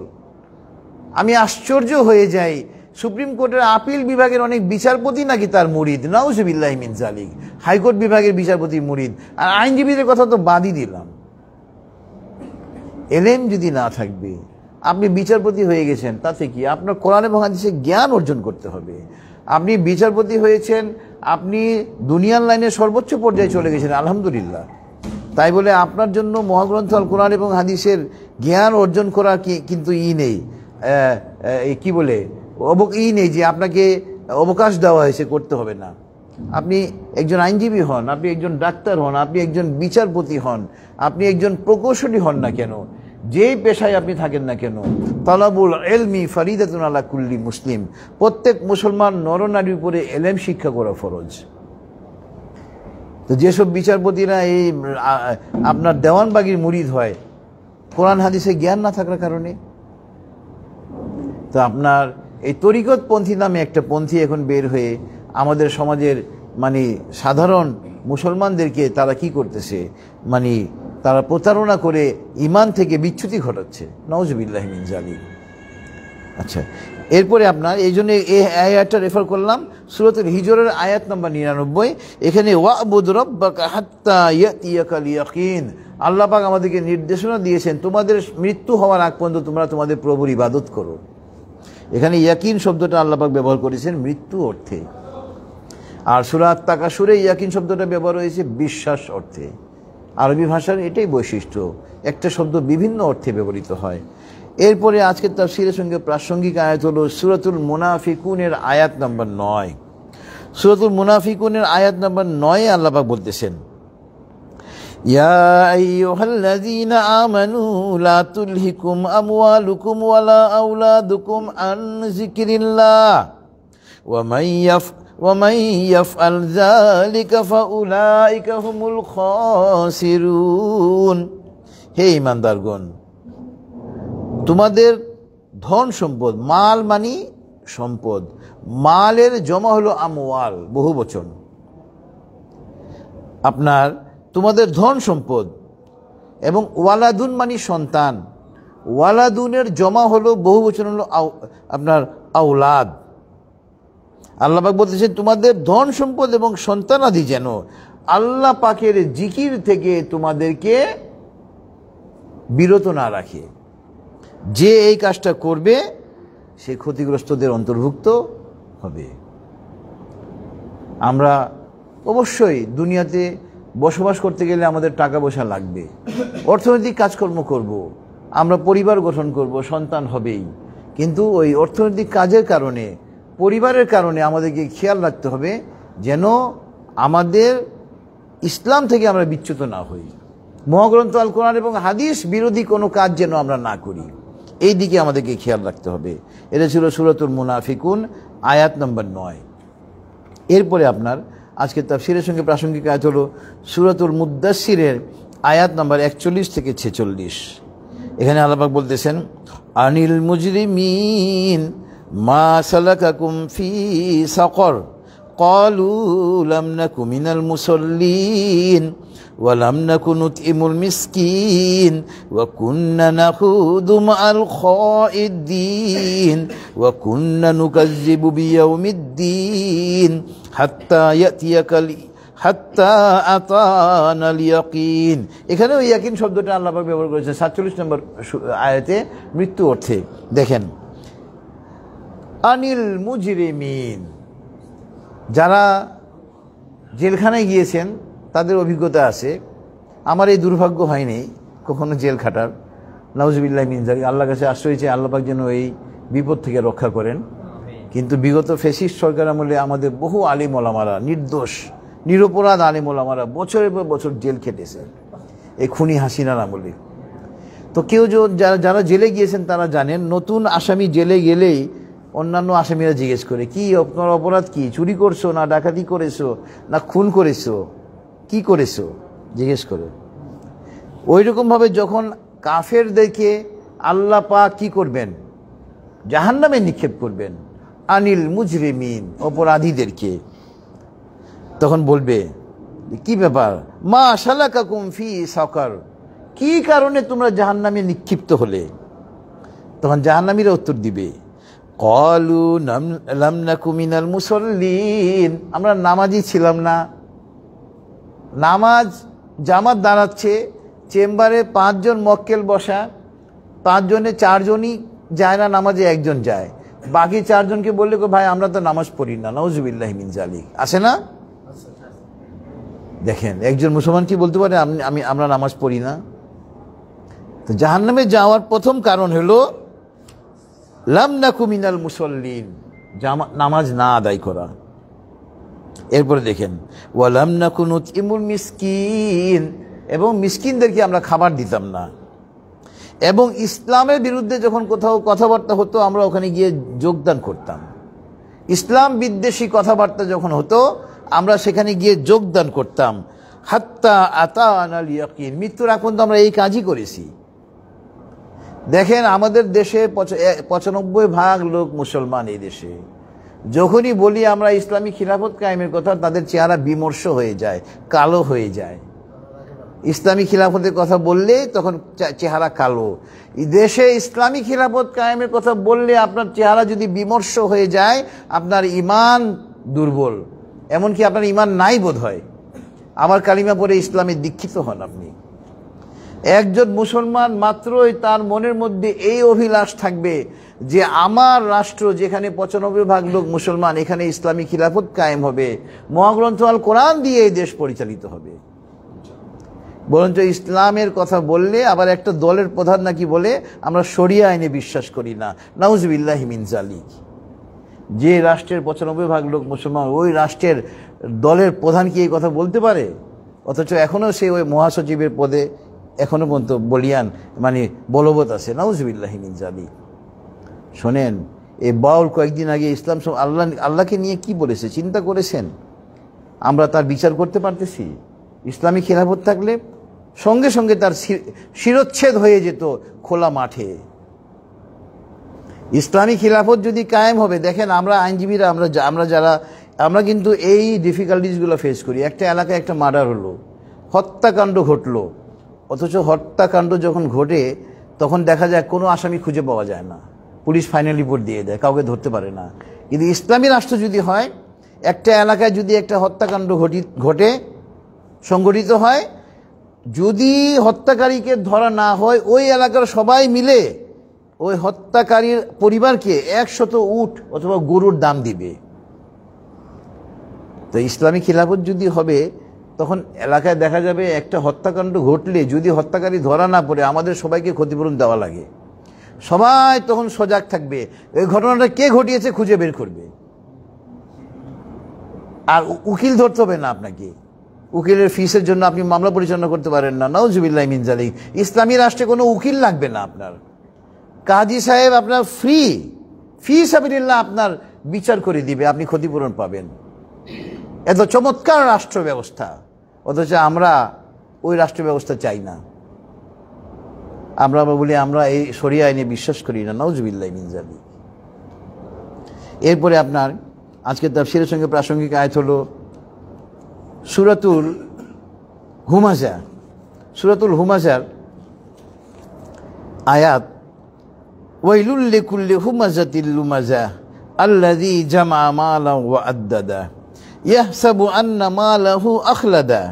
আমি আশ্চর্য হয়ে যাই, সুপ্রিম কোর্টের আপিল বিভাগের অনেক বিচারপতি নাকি তার মুরিদ, নাউজুবিল্লাহি মিন জালিক। হাইকোর্ট বিভাগের বিচারপতি মুরিদ, আর আইনজীবীদের কথা তো বাদই দিলাম। এলেম যদি না থাকবে, আপনি বিচারপতি হয়ে গেছেন, তাতে কি আপনার কোরআন এবং হাদিসে জ্ঞান অর্জন করতে হবে। আপনি বিচারপতি হয়েছেন, আপনি দুনিয়ার লাইনে সর্বোচ্চ পর্যায়ে চলে গেছেন, আলহামদুলিল্লাহ। তাই বলে আপনার জন্য মহাগ্রন্থ আল কোরআন এবং হাদিসের জ্ঞান অর্জন করা কিন্তু নেই, কি বলে নেই যে আপনাকে অবকাশ দেওয়া হয়েছে, করতে হবে না। আপনি একজন আইনজীবী হন, আপনি একজন ডাক্তার হন, আপনি একজন বিচারপতি হন, আপনি একজন প্রকৌশলী হন না কেন, যেই পেশায় আপনি থাকেন না কেন, তালাবুল ইলমি ফরিদাতুন আলা কুল্লি মুসলিম। প্রত্যেক মুসলমান নরনারীর উপরে এলেম শিক্ষা করা ফরজ। তো যেসব বিচারপতিরা এই আপনার দেওয়ানবাগির মুরিদ হয়, কোরআন হাদিসে জ্ঞান না থাকার কারণে। তো আপনার এই তরিকতপন্থী নামে একটা পন্থী এখন বের হয়ে আমাদের সমাজের সাধারণ মুসলমানদেরকে তারা কি করতেছে, তারা প্রতারণা করে ইমান থেকে বিচ্যুতি ঘটাচ্ছে, নাউজুবিল্লাহি মিন জালিক। আচ্ছা, এরপরে আপনার এই জন্য এই আয়াতটা রেফার করলাম সূরাতুল হিজরের আয়াত নম্বর 99। এখানে ওয়াবুদ রাব্বাকা হাত্তা ইয়াতিয়াকাল ইয়াকিন, আল্লাহ পাক আমাদেরকে নির্দেশনা দিয়েছেন তোমাদের মৃত্যু হওয়ার আগ পর্যন্ত তোমরা তোমাদের প্রভুর ইবাদত করো। এখানে ইয়াকিন শব্দটা আল্লাহ পাক ব্যবহার করেছেন মৃত্যু অর্থে। আর সূরা আত-তাকাসুরে ইয়াকিন শব্দটা ব্যবহার হয়েছে বিশ্বাস অর্থে। আরবি ভাষার এটাই বৈশিষ্ট্য, একটা শব্দ বিভিন্ন অর্থে ব্যবহৃত হয়। এরপরে আজকের তাফসীরের সঙ্গে প্রাসঙ্গিক আয়াত হলো সূরাতুল মুনাফিকুনের আয়াত নম্বর 9। সূরাতুল মুনাফিকুনের আয়াত নম্বর 9 আল্লাহ পাক বলতেছেন, ইয়া আইয়ুহাল্লাযীনা আমানু লা তুলহিকুম আমওয়ালুকুম ওয়ালা আওলাদুকুম আন যিকরিল্লাহ ওয়া মান ইয়াফআল যালিকা ফাউলাইকা হুমুল খাসিরুন। হে ঈমানদারগণ, তোমাদের ধন সম্পদ, মাল মানি সম্পদ, মালের জমা হলো আমওয়াল, বহু বচন। আপনার তোমাদের ধন সম্পদ এবং ওয়ালাদুন মানি সন্তান, ওয়ালাদুনের জমা হলো বহু বচন হলো আপনার আওলাদ। আল্লাহ পাক বলতেছেন তোমাদের ধন সম্পদ এবং সন্তানাদি যেন আল্লাহ পাকের জিকির থেকে তোমাদেরকে বিরত না রাখে। যে এই কাজটা করবে সে ক্ষতিগ্রস্তদের অন্তর্ভুক্ত হবে। আমরা অবশ্যই দুনিয়াতে বসবাস করতে গেলে আমাদের টাকা পয়সা লাগবে, অর্থনৈতিক কাজকর্ম করব, আমরা পরিবার গঠন করব, সন্তান হবেই। কিন্তু ওই অর্থনৈতিক কাজের কারণে, পরিবারের কারণে আমাদেরকে খেয়াল রাখতে হবে যেন আমাদের ইসলাম থেকে আমরা বিচ্যুত না হই। মহাগ্রন্থ আল কোরআন এবং হাদিস বিরোধী কোনো কাজ যেন আমরা না করি, এই দিকে আমাদেরকে খেয়াল রাখতে হবে। এটা ছিল সূরাতুল মুনাফিকুন আয়াত নম্বর 9। এরপরে আপনার আজকে তাফসীরের সঙ্গে প্রাসঙ্গিক আয়াত হলো সূরাতুল মুদ্দাসসিরের আয়াত নম্বর 41 থেকে 46। এখানে আল্লাহ পাক বলতেছেন, আনিল মুজরিমিন মা সালাকাকুম ফি সাকর ক্বালু লাম নাকু মিনাল মুসাল্লিন ওয়া লাম নাকু নুতইমুল মিসকিন ওয়া কুন্না নাখুদু মা'আল খাইদিন ওয়া কুন্না নুকাজ্জিবু বিয়াউমিদ্দিন হাত্তা আতানাল ইয়াকিন। এখানেও ইয়াকিন শব্দটা আল্লাহ পাক ব্যবহার করেছেন 47 নম্বর আয়াতে মৃত্যু অর্থে। দেখেন, আনিল মুজরিমিন, যারা জেলখানায় গিয়েছেন তাদের অভিজ্ঞতা আছে। আমার এই দুর্ভাগ্য হয়নি কখনো জেল খাটার, নাউজুবিল্লাহি মিন যালিক। আল্লাহর কাছে আশ্রয় চাই আল্লাহ পাক যেন এই বিপদ থেকে রক্ষা করেন। কিন্তু বিগত ফ্যাসিস্ট সরকার আমলে আমাদের বহু আলিম ওলামারা, নির্দোষ নিরপরাধ আলিম ওলামারা বছরের পর বছর জেল খেটেছে এই খুনি হাসিনার আমলে। তো কেউ যারা জেলে গিয়েছেন তারা জানেন, নতুন আসামি জেলে গেলেই অন্যান্য আসামিরা জিজ্ঞেস করে, কি আপনার অপরাধ কি, চুরি করছো না ডাকাতি করেছো না খুন করেছো, কি করেছো জিজ্ঞেস করে। ওই রকমভাবে যখন কাফেরদেরকে আল্লাহ পাক কি করবেন, জাহান্নামে নিক্ষেপ করবেন, আনিল মুজরিমিন, অপরাধীদেরকে, তখন বলবে কি ব্যাপার, মা সালাকাকুম ফি সাকার, কি কারণে তোমরা জাহান্নামে নিক্ষিপ্ত হলে? তখন জাহান্নামীরা উত্তর দিবে, ক্বালু লাম নাকু মিনাল মুসাল্লিন, আমরা নামাজি ছিলাম না। নামাজ জামাত দাঁড়াচ্ছে, চেম্বারে 5 জন মক্কেল বসা, 5 জনে 4 জনই যায় না নামাজে, একজন যায়, বাকি 4 জনকে বললে ভাই আমরা তো নামাজ পড়ি না, নাউজুবিল্লাহি মিন যালিক, আসে না? দেখেন, একজন মুসলমান কি বলতে পারে আমরা নামাজ পড়ি না? তো জাহান্নামে যাওয়ার প্রথম কারণ হলো লাম নাকু মিনাল মুসাল্লিন, নামাজ না আদায় করা। এরপরে দেখেন, ওয়া লাম নাকু নুতইমুল মিসকিন, এবং মিসকিনদেরকে আমরা খাবার দিতাম না। এবং ইসলামের বিরুদ্ধে যখন কোথাও কথাবার্তা হতো আমরা ওখানে গিয়ে যোগদান করতাম। ইসলাম বিদ্বেষী কথাবার্তা যখন হতো আমরা সেখানে গিয়ে যোগদান করতাম। হাত্তা আতানাল ইয়াকিন, মৃত্যুর আগ পর্যন্ত আমরা এই কাজই করেছি। দেখেন, আমাদের দেশে 95% লোক মুসলমান। এই দেশে যখনই বলি আমরা ইসলামী খিলাফত কায়েমের কথা, তাদের চেহারা বিমর্ষ হয়ে যায়, কালো হয়ে যায়। ইসলামী খিলাফতের কথা বললে তখন চেহারা কালো। দেশে ইসলামী খিলাফত কায়েমের কথা বললে আপনার চেহারা যদি বিমর্ষ হয়ে যায়, আপনার ঈমান দুর্বল, এমনকি আপনার ঈমান নাই বোধ হয়। আমার কালিমা পড়ে ইসলামে দীক্ষিত হন আপনি। একজন মুসলমান মাত্রই তার মনের মধ্যে এই অভিলাষ থাকবে যে আমার রাষ্ট্র, যেখানে ৯৫% লোক মুসলমান, এখানে ইসলামী খিলাফত কায়েম হবে, মহাগ্রন্থ আল কোরআন দিয়ে এই দেশ পরিচালিত হবে। বরঞ্চ ইসলামের কথা বললে আবার একটা দলের প্রধান নাকি বলে আমরা শরিয়া আইনে বিশ্বাস করি না, নাউজুবিল্লাহি মিন যালিক। যে রাষ্ট্রের ৯৫% লোক মুসলমান, ওই রাষ্ট্রের দলের প্রধান কি এই কথা বলতে পারে? অথচ এখনও সে ওই মহাসচিবের পদে এখনো পর্যন্ত বলিয়ান মানে বলবৎ আছে, নাউজুবিল্লাহি মিন যালিক। শোনেন, এই বাউল কয়েকদিন আগে ইসলাম আল্লাহকে নিয়ে কি বলেছে চিন্তা করেছেন? আমরা তার বিচার করতে পারতেছি? ইসলামী খিলাফত থাকলে সঙ্গে সঙ্গে তার শিরচ্ছেদ হয়ে যেত খোলা মাঠে। ইসলামী খিলাফত যদি কায়েম হবে, দেখেন আমরা আইনজীবীরা, আমরা কিন্তু এই ডিফিকাল্টিসগুলো ফেস করি। একটা এলাকায় একটা মার্ডার হলো, হত্যাকাণ্ড ঘটলো, অথচ হত্যাকাণ্ড যখন ঘটে তখন দেখা যায় কোনো আসামি খুঁজে পাওয়া যায় না, পুলিশ ফাইনাল রিপোর্ট দিয়ে দেয়, কাউকে ধরতে পারে না। কিন্তু ইসলামী রাষ্ট্র যদি হয়, একটা এলাকায় যদি একটা হত্যাকাণ্ড ঘটে সংগঠিত হয়, যদি হত্যাকারীকে ধরা না হয়, ওই এলাকার সবাই মিলে ওই হত্যাকারীর পরিবারকে ১০০ উট অথবা গরুর দাম দিবে। তো ইসলামী খিলাফত যদি হবে, তখন এলাকায় দেখা যাবে একটা হত্যাকাণ্ড ঘটলে যদি হত্যাকারী ধরা না পড়ে, আমাদের সবাইকে ক্ষতিপূরণ দেওয়া লাগে। সবাই তখন সজাগ থাকবে, এই ঘটনাটা কে ঘটিয়েছে খুঁজে বের করবে। আর উকিল ধরতে হবে না আপনাকে, উকিলের ফিসের জন্য আপনি মামলা পরিচালনা করতে পারেন না, নাউজুবিল্লাহি মিন যালিক। ইসলামী রাষ্ট্রে কোনো উকিল লাগবে না আপনার, কাজী সাহেব আপনার ফি সাবিলিল্লাহ আপনার বিচার করে দিবে, আপনি ক্ষতিপূরণ পাবেন। এত চমৎকার রাষ্ট্র ব্যবস্থা, অথচ আমরা ওই রাষ্ট্র ব্যবস্থা চাই না। আমরা বলি আমরা এই শরিয়া আইনে বিশ্বাস করি না, নাউজুবিল্লাহি মিন যালিক। এরপরে আপনার আজকে তাফসীরের সঙ্গে প্রাসঙ্গিক আয়াত হলো সূরাতুল হুমাযা। সূরাতুল হুমাযার আয়াত, ওয়াইলুল লিকুল্লি হুমাযাতিল লুমাযা আল্লাযী জামা মালান ওয়া আদ্দাদা ইয়াহসাবু আন্না মালাহু আখলাদা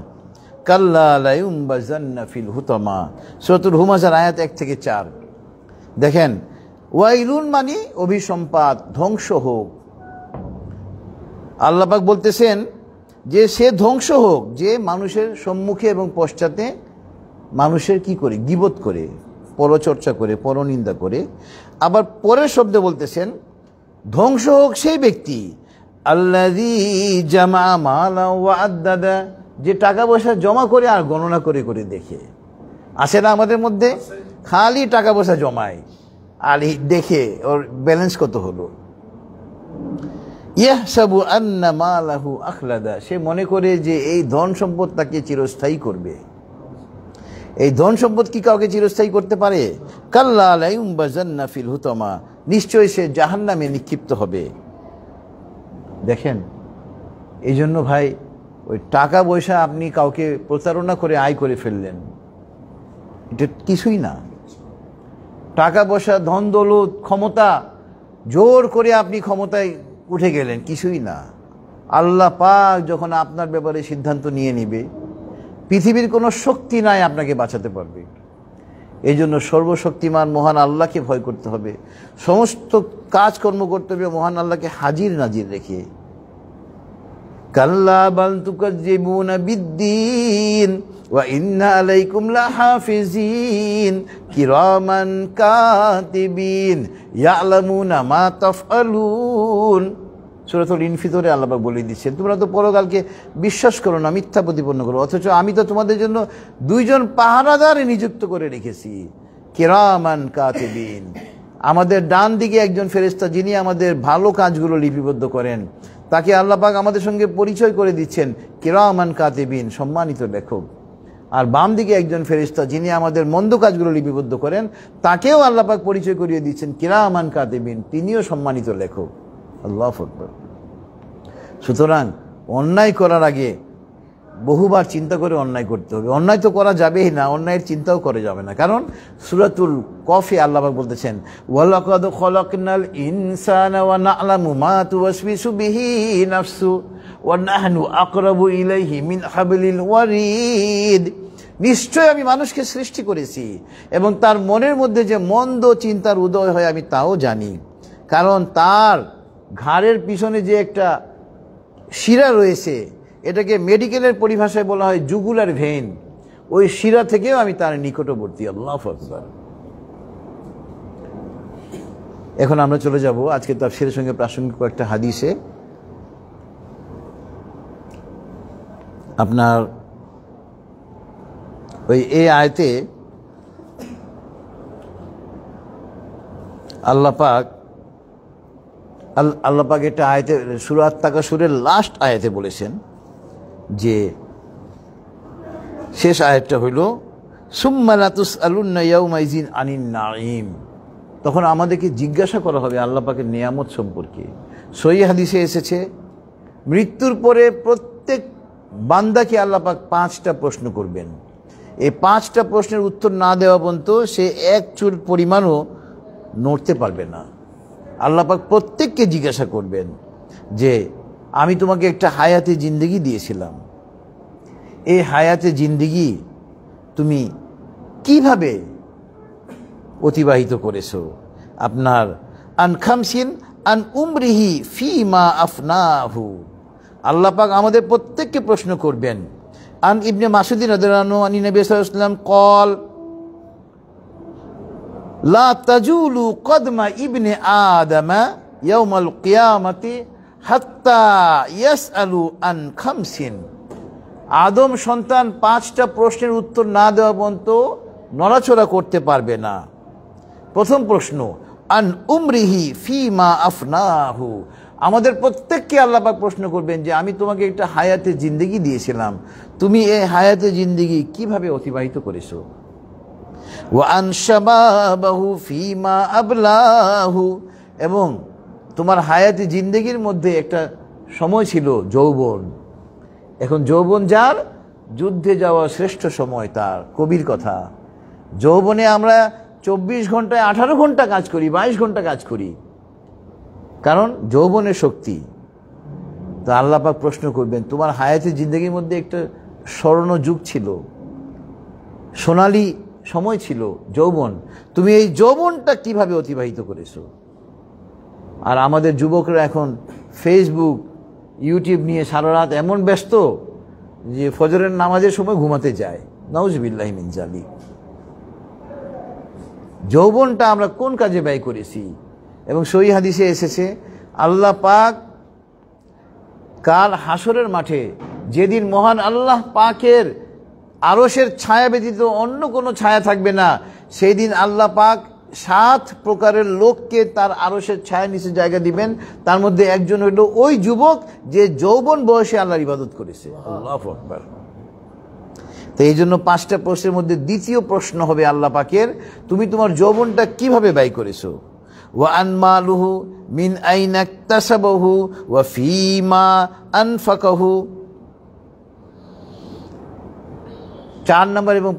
কাল্লা লা ইউনবাযান্না ফিল হুতামা। সূরাতুল হুমাযার আয়াত ১ থেকে ৪। দেখেন, ওয়াইলুন মানে অভিসম্পাত, ধ্বংস হোক। আল্লাহ পাক বলতেছেন যে সে ধ্বংস হোক যে মানুষের সম্মুখে এবং পশ্চাতে মানুষের কি করে, গীবত করে, পরচর্চা করে, পরনিন্দা করে। আবার পরের শব্দে বলতেছেন ধ্বংস হোক সেই ব্যক্তি আল্লাযী জামা মালা ওয়া আদ্দাদা, যে টাকা পয়সা জমা করে আর গণনা করে করে দেখে। আসে না আমাদের মধ্যে, খালি টাকা পয়সা জমায় আর দেখে ওর ব্যালেন্স কত হলো। ইয়াহসাবু আন্না মালাহু আখলাদা, সে মনে করে যে এই ধন সম্পদ তাকে চিরস্থায়ী করবে। এই ধন সম্পদ কি কাউকে চিরস্থায়ী করতে পারে? কাল্লা লা ইউনবাযান্না ফিল হুতামা, নিশ্চয়ই সে জাহান্নামে নিক্ষিপ্ত হবে। দেখেন, এই জন্য ভাই, ওই টাকা পয়সা আপনি কাউকে প্রতারণা করে আয় করে ফেললেন, এটা কিছুই না। টাকা পয়সা, ধন দৌলত, ক্ষমতা, জোর করে আপনি ক্ষমতায় উঠে গেলেন, কিছুই না। আল্লাহ পাক যখন আপনার ব্যাপারে সিদ্ধান্ত নিয়ে নিবে, পৃথিবীর কোনো শক্তি নাই আপনাকে বাঁচাতে পারবে। এই জন্য সর্বশক্তিমান মহান আল্লাহকে ভয় করতে হবে, সমস্ত কাজকর্ম করতে হবে মহান আল্লাহকে হাজির নাজির রেখে। কাল্লা বাল তুকাজ্জিবুনা বিদ্দীন ওয়া ইন্না আলাইকুম লাহাফিজিন কিরামান কাতিবিন ইয়ালামুনা মা তাফআলুন। সূরাতুল ইনফিতরে আল্লাহ পাক বলে দিচ্ছেন, তোমরা তো পরকালকে বিশ্বাস করো না, মিথ্যা প্রতিপন্ন করো, অথচ আমি তো তোমাদের জন্য 2 জন পাহারাদার নিযুক্ত করে রেখেছি, কিরামান কাতিবিন। আমাদের ডান দিকে একজন ফেরেশতা, যিনি আমাদের ভালো কাজগুলো লিপিবদ্ধ করেন, তাকে আল্লাহ পাক আমাদের সঙ্গে পরিচয় করে দিচ্ছেন, কিরামান কাতিবিন, সম্মানিত লেখক। আর বাম দিকে একজন ফেরেশতা, যিনি আমাদের মন্দ কাজগুলো লিপিবদ্ধ করেন, তাকেও আল্লাহ পাক পরিচয় করিয়ে দিচ্ছেন, কিরামান কাতিবিন, তিনিও সম্মানিত লেখক। আল্লাহু আকবার। সুতরাং অন্যায় করার আগে বহুবার চিন্তা করে অন্যায় করতে হবে। অন্যায় তো করা যাবেই না, অন্যায়ের চিন্তাও করা যাবে না। কারণ সূরাতুল কফে আল্লাহ পাক বলতেছেন, ওয়ালাকাদ খলাকনাল ইনসানা ওয়া না'লামু মা তুওয়াসবিসু বিহি নাফসু ওয়া নাহনু আকরাবু ইলাইহি মিন হাবলিল ওয়ারিদ। নিশ্চয় আমি মানুষকে সৃষ্টি করেছি এবং তার মনের মধ্যে যে মন্দ চিন্তার উদয় হয় আমি তাও জানি, কারণ তার ঘাড়ের পিছনে যে একটা শিরা রয়েছে, এটাকে মেডিকেলের পরিভাষায় বলা হয় জুগুলার ভেইন, ওই শিরা থেকেও আমি তার নিকটবর্তী। আল্লাহু আকবার। এখন আমরা চলে যাব আজকে তাফসীরের সঙ্গে প্রাসঙ্গিক কয়েকটা হাদিসে। আপনার ওই এই আয়াতে আল্লাহ পাক একটা আয়াতে সূরা আত-তাকাসুরের লাস্ট আয়াতে বলেছেন যে শেষ আয়াতটা হইল সুম্মা লা তুসআলুন্না ইয়াউমাইযিন আনিন নাঈম। তখন আমাদেরকে জিজ্ঞাসা করা হবে আল্লাহ পাকের নিয়ামত সম্পর্কে। সহিহ হাদিসে এসেছে মৃত্যুর পরে প্রত্যেক বান্দাকে আল্লাহ পাক 5টা প্রশ্ন করবেন। এই 5টা প্রশ্নের উত্তর না দেওয়া পর্যন্ত সে এক চুল পরিমাণও নড়তে পারবে না। আল্লাহ পাক প্রত্যেককে জিজ্ঞাসা করবেন যে আমি তোমাকে একটা হায়াতে জিন্দেগি দিয়েছিলাম, এই হায়াতে জিন্দেগি তুমি কিভাবে অতিবাহিত করেছো? আপনার আন খামসিন আন উমরিহি ফিমা আফনাহু। আল্লাহ পাক আমাদের প্রত্যেককে প্রশ্ন করবেন। আন ইবনে মাসউদ রাদিয়াল্লাহু আনহু আনি নবী সাল্লাল্লাহু আলাইহি ওয়াসাল্লাম قال لا تزول قدم ابن آدم يوم القيامة حتى يسأل عن خمس। আদম সন্তান 5টা প্রশ্নের উত্তর না দেওয়া পর্যন্ত নড়াচড়া করতে পারবে না। প্রথম প্রশ্ন আন উমরিহি ফিমা আফনাহু। আমাদের প্রত্যেককে আল্লাহ পাক প্রশ্ন করবেন যে আমি তোমাকে একটা হায়াতে জিন্দেগি দিয়েছিলাম, তুমি এই হায়াতে জিন্দেগি কিভাবে অতিবাহিত করেছো? ওয়া আন শাবাবাহু ফিমা আবলাহু। এবং তোমার হায়াতে জিন্দেগির মধ্যে একটা সময় ছিল যৌবন। এখন যৌবন যার, যুদ্ধে যাওয়া শ্রেষ্ঠ সময় তার। কবির কথা, যৌবনে আমরা 24 ঘন্টায় 18 ঘন্টা কাজ করি, 22 ঘন্টা কাজ করি, কারণ যৌবনের শক্তি। তো আল্লাহ পাক প্রশ্ন করবেন তোমার হায়াতে জিন্দেগির মধ্যে একটা স্বর্ণ যুগ ছিল, সোনালী সময় ছিল যৌবন, তুমি এই যৌবনটা কিভাবে অতিবাহিত করেছো? আর আমাদের যুবকরা এখন ফেসবুক ইউটিউব নিয়ে সারা রাত এমন ব্যস্ত যে ফজরের নামাজের সময় ঘুমাতে যায়। নাউজুবিল্লাহি মিন যালিক। যৌবনটা আমরা কোন কাজে ব্যয় করেছি? এবং সহিহ হাদিসে এসেছে আল্লাহ পাক কাল হাসরের মাঠে, যেদিন মহান আল্লাহ পাকের আরশের ছায়া ব্যতীত অন্য কোনো ছায়া থাকবে না, সেই দিন আল্লাহ পাক 7 প্রকারের লোককে তার আরশের ছায়া নিচে জায়গা দিবেন। তার মধ্যে একজন হইল ওই যুবক যে যৌবন বয়সে আল্লাহর ইবাদত করেছে। আল্লাহু আকবার। তো এই জন্য 5টা প্রশ্নের মধ্যে দ্বিতীয় প্রশ্ন হবে আল্লাহ পাকের, তুমি তোমার যৌবনটা কিভাবে ব্যয় করেছো? ওয়া আন মালুহু মিন আইনা ইকতাসাবাহু ওয়া ফিমা আনফাকাহু। 4 নম্বর এবং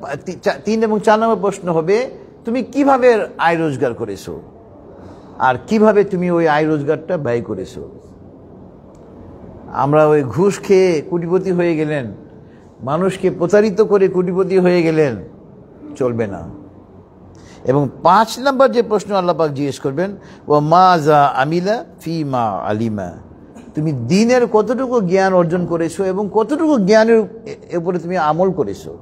3 এবং 4 নম্বর প্রশ্ন হবে তুমি কিভাবে আয় রোজগার করেছো আর কিভাবে তুমি ওই আয় রোজগারটা ব্যয় করেছো। আমরা ওই ঘুষ খেয়ে কোটিপতি হয়ে গেলেন, মানুষকে প্রতারিত করে কোটিপতি হয়ে গেলেন, চলবে না। এবং 5 নম্বর যে প্রশ্ন আল্লাহ পাক জিজ্ঞেস করবেন ওয়া মাজা আমিলা ফিমা আলিমা। তুমি দ্বীনের কতটুকু জ্ঞান অর্জন করেছো এবং কতটুকু জ্ঞানের উপরে তুমি আমল করেছো।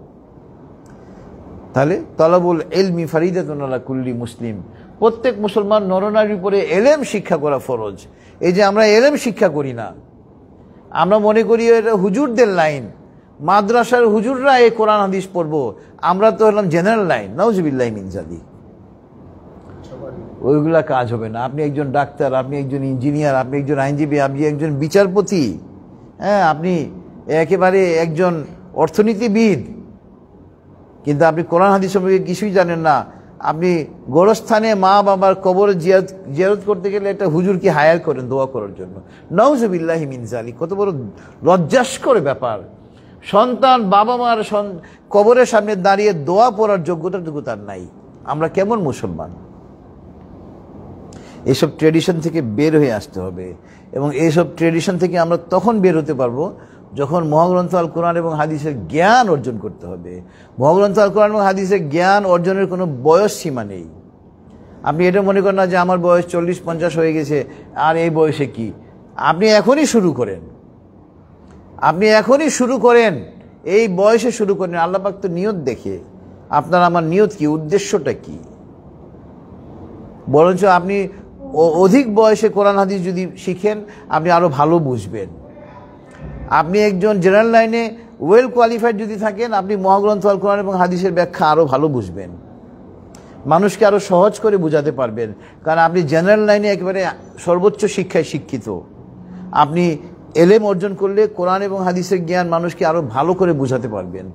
তাহলে তলাবুল ইলমি ফারিদাতুন আলা কুল্লি মুসলিম। প্রত্যেক মুসলমান নরনারীর উপরে এলেম শিক্ষা করা ফরজ। এই যে আমরা এলেম শিক্ষা করি না, আমরা মনে করি এটা হুজুরদের লাইন, মাদ্রাসার হুজুররা এই কোরআন হাদিস পড়বো, আমরা তো হলাম জেনারেল লাইন। নাউজুবিল্লাহি মিন যালিক। ওইগুলা কাজ হবে না। আপনি একজন ডাক্তার, আপনি একজন ইঞ্জিনিয়ার, আপনি একজন আইনজীবী, আপনি একজন বিচারপতি, হ্যাঁ, আপনি একেবারে একজন অর্থনীতিবিদ, কিন্তু আপনি কোরআন হাদিস সম্পর্কে কিছুই জানেন না। আপনি গোরস্থানে মা বাবার কবর জিয়ারত করতে গেলে একটা হুজুরকে হায়ার করেন দোয়া করার জন্য। নাউজুবিল্লাহি মিন যালিক। কত বড় লজ্জাস্কর ব্যাপার। সন্তান বাবা মার কবরের সামনে দাঁড়িয়ে দোয়া পড়ার যোগ্যতাটুকু তার নাই। আমরা কেমন মুসলমান? এইসব ট্রেডিশন থেকে বের হয়ে আসতে হবে। এবং এইসব ট্রেডিশন থেকে আমরা তখন বের হতে পারবো যখন মহাগ্রন্থ আল কোরআন এবং হাদিসের জ্ঞান অর্জন করতে হবে। মহাগ্রন্থ আল কোরআন এবং হাদিসের জ্ঞান অর্জনের কোনো বয়স সীমা নেই। আপনি এটা মনে করেন না যে আমার বয়স 40-50 হয়ে গেছে, আর এই বয়সে কি। আপনি এখনই শুরু করেন, আপনি এখনই শুরু করেন, এই বয়সে শুরু করেন। আল্লাহ পাক তো নিয়ত দেখে, আপনার আমার নিয়ত কি, উদ্দেশ্যটা কি। বরঞ্চ আপনি অধিক বয়সে কোরআন হাদিস যদি শিখেন, আপনি আরও ভালো বুঝবেন। আপনি একজন জেনারেল লাইনে ওয়েল কোয়ালিফাইড যদি থাকেন, আপনি মহাগ্রন্থ আল কোরআন এবং হাদিসের ব্যাখ্যা আরও ভালো বুঝবেন, মানুষকে আরও সহজ করে বোঝাতে পারবেন। কারণ আপনি জেনারেল লাইনে একেবারে সর্বোচ্চ শিক্ষায় শিক্ষিত। আপনি এলেম অর্জন করলে কোরআন এবং হাদিসের জ্ঞান মানুষকে আরও ভালো করে বোঝাতে পারবেন,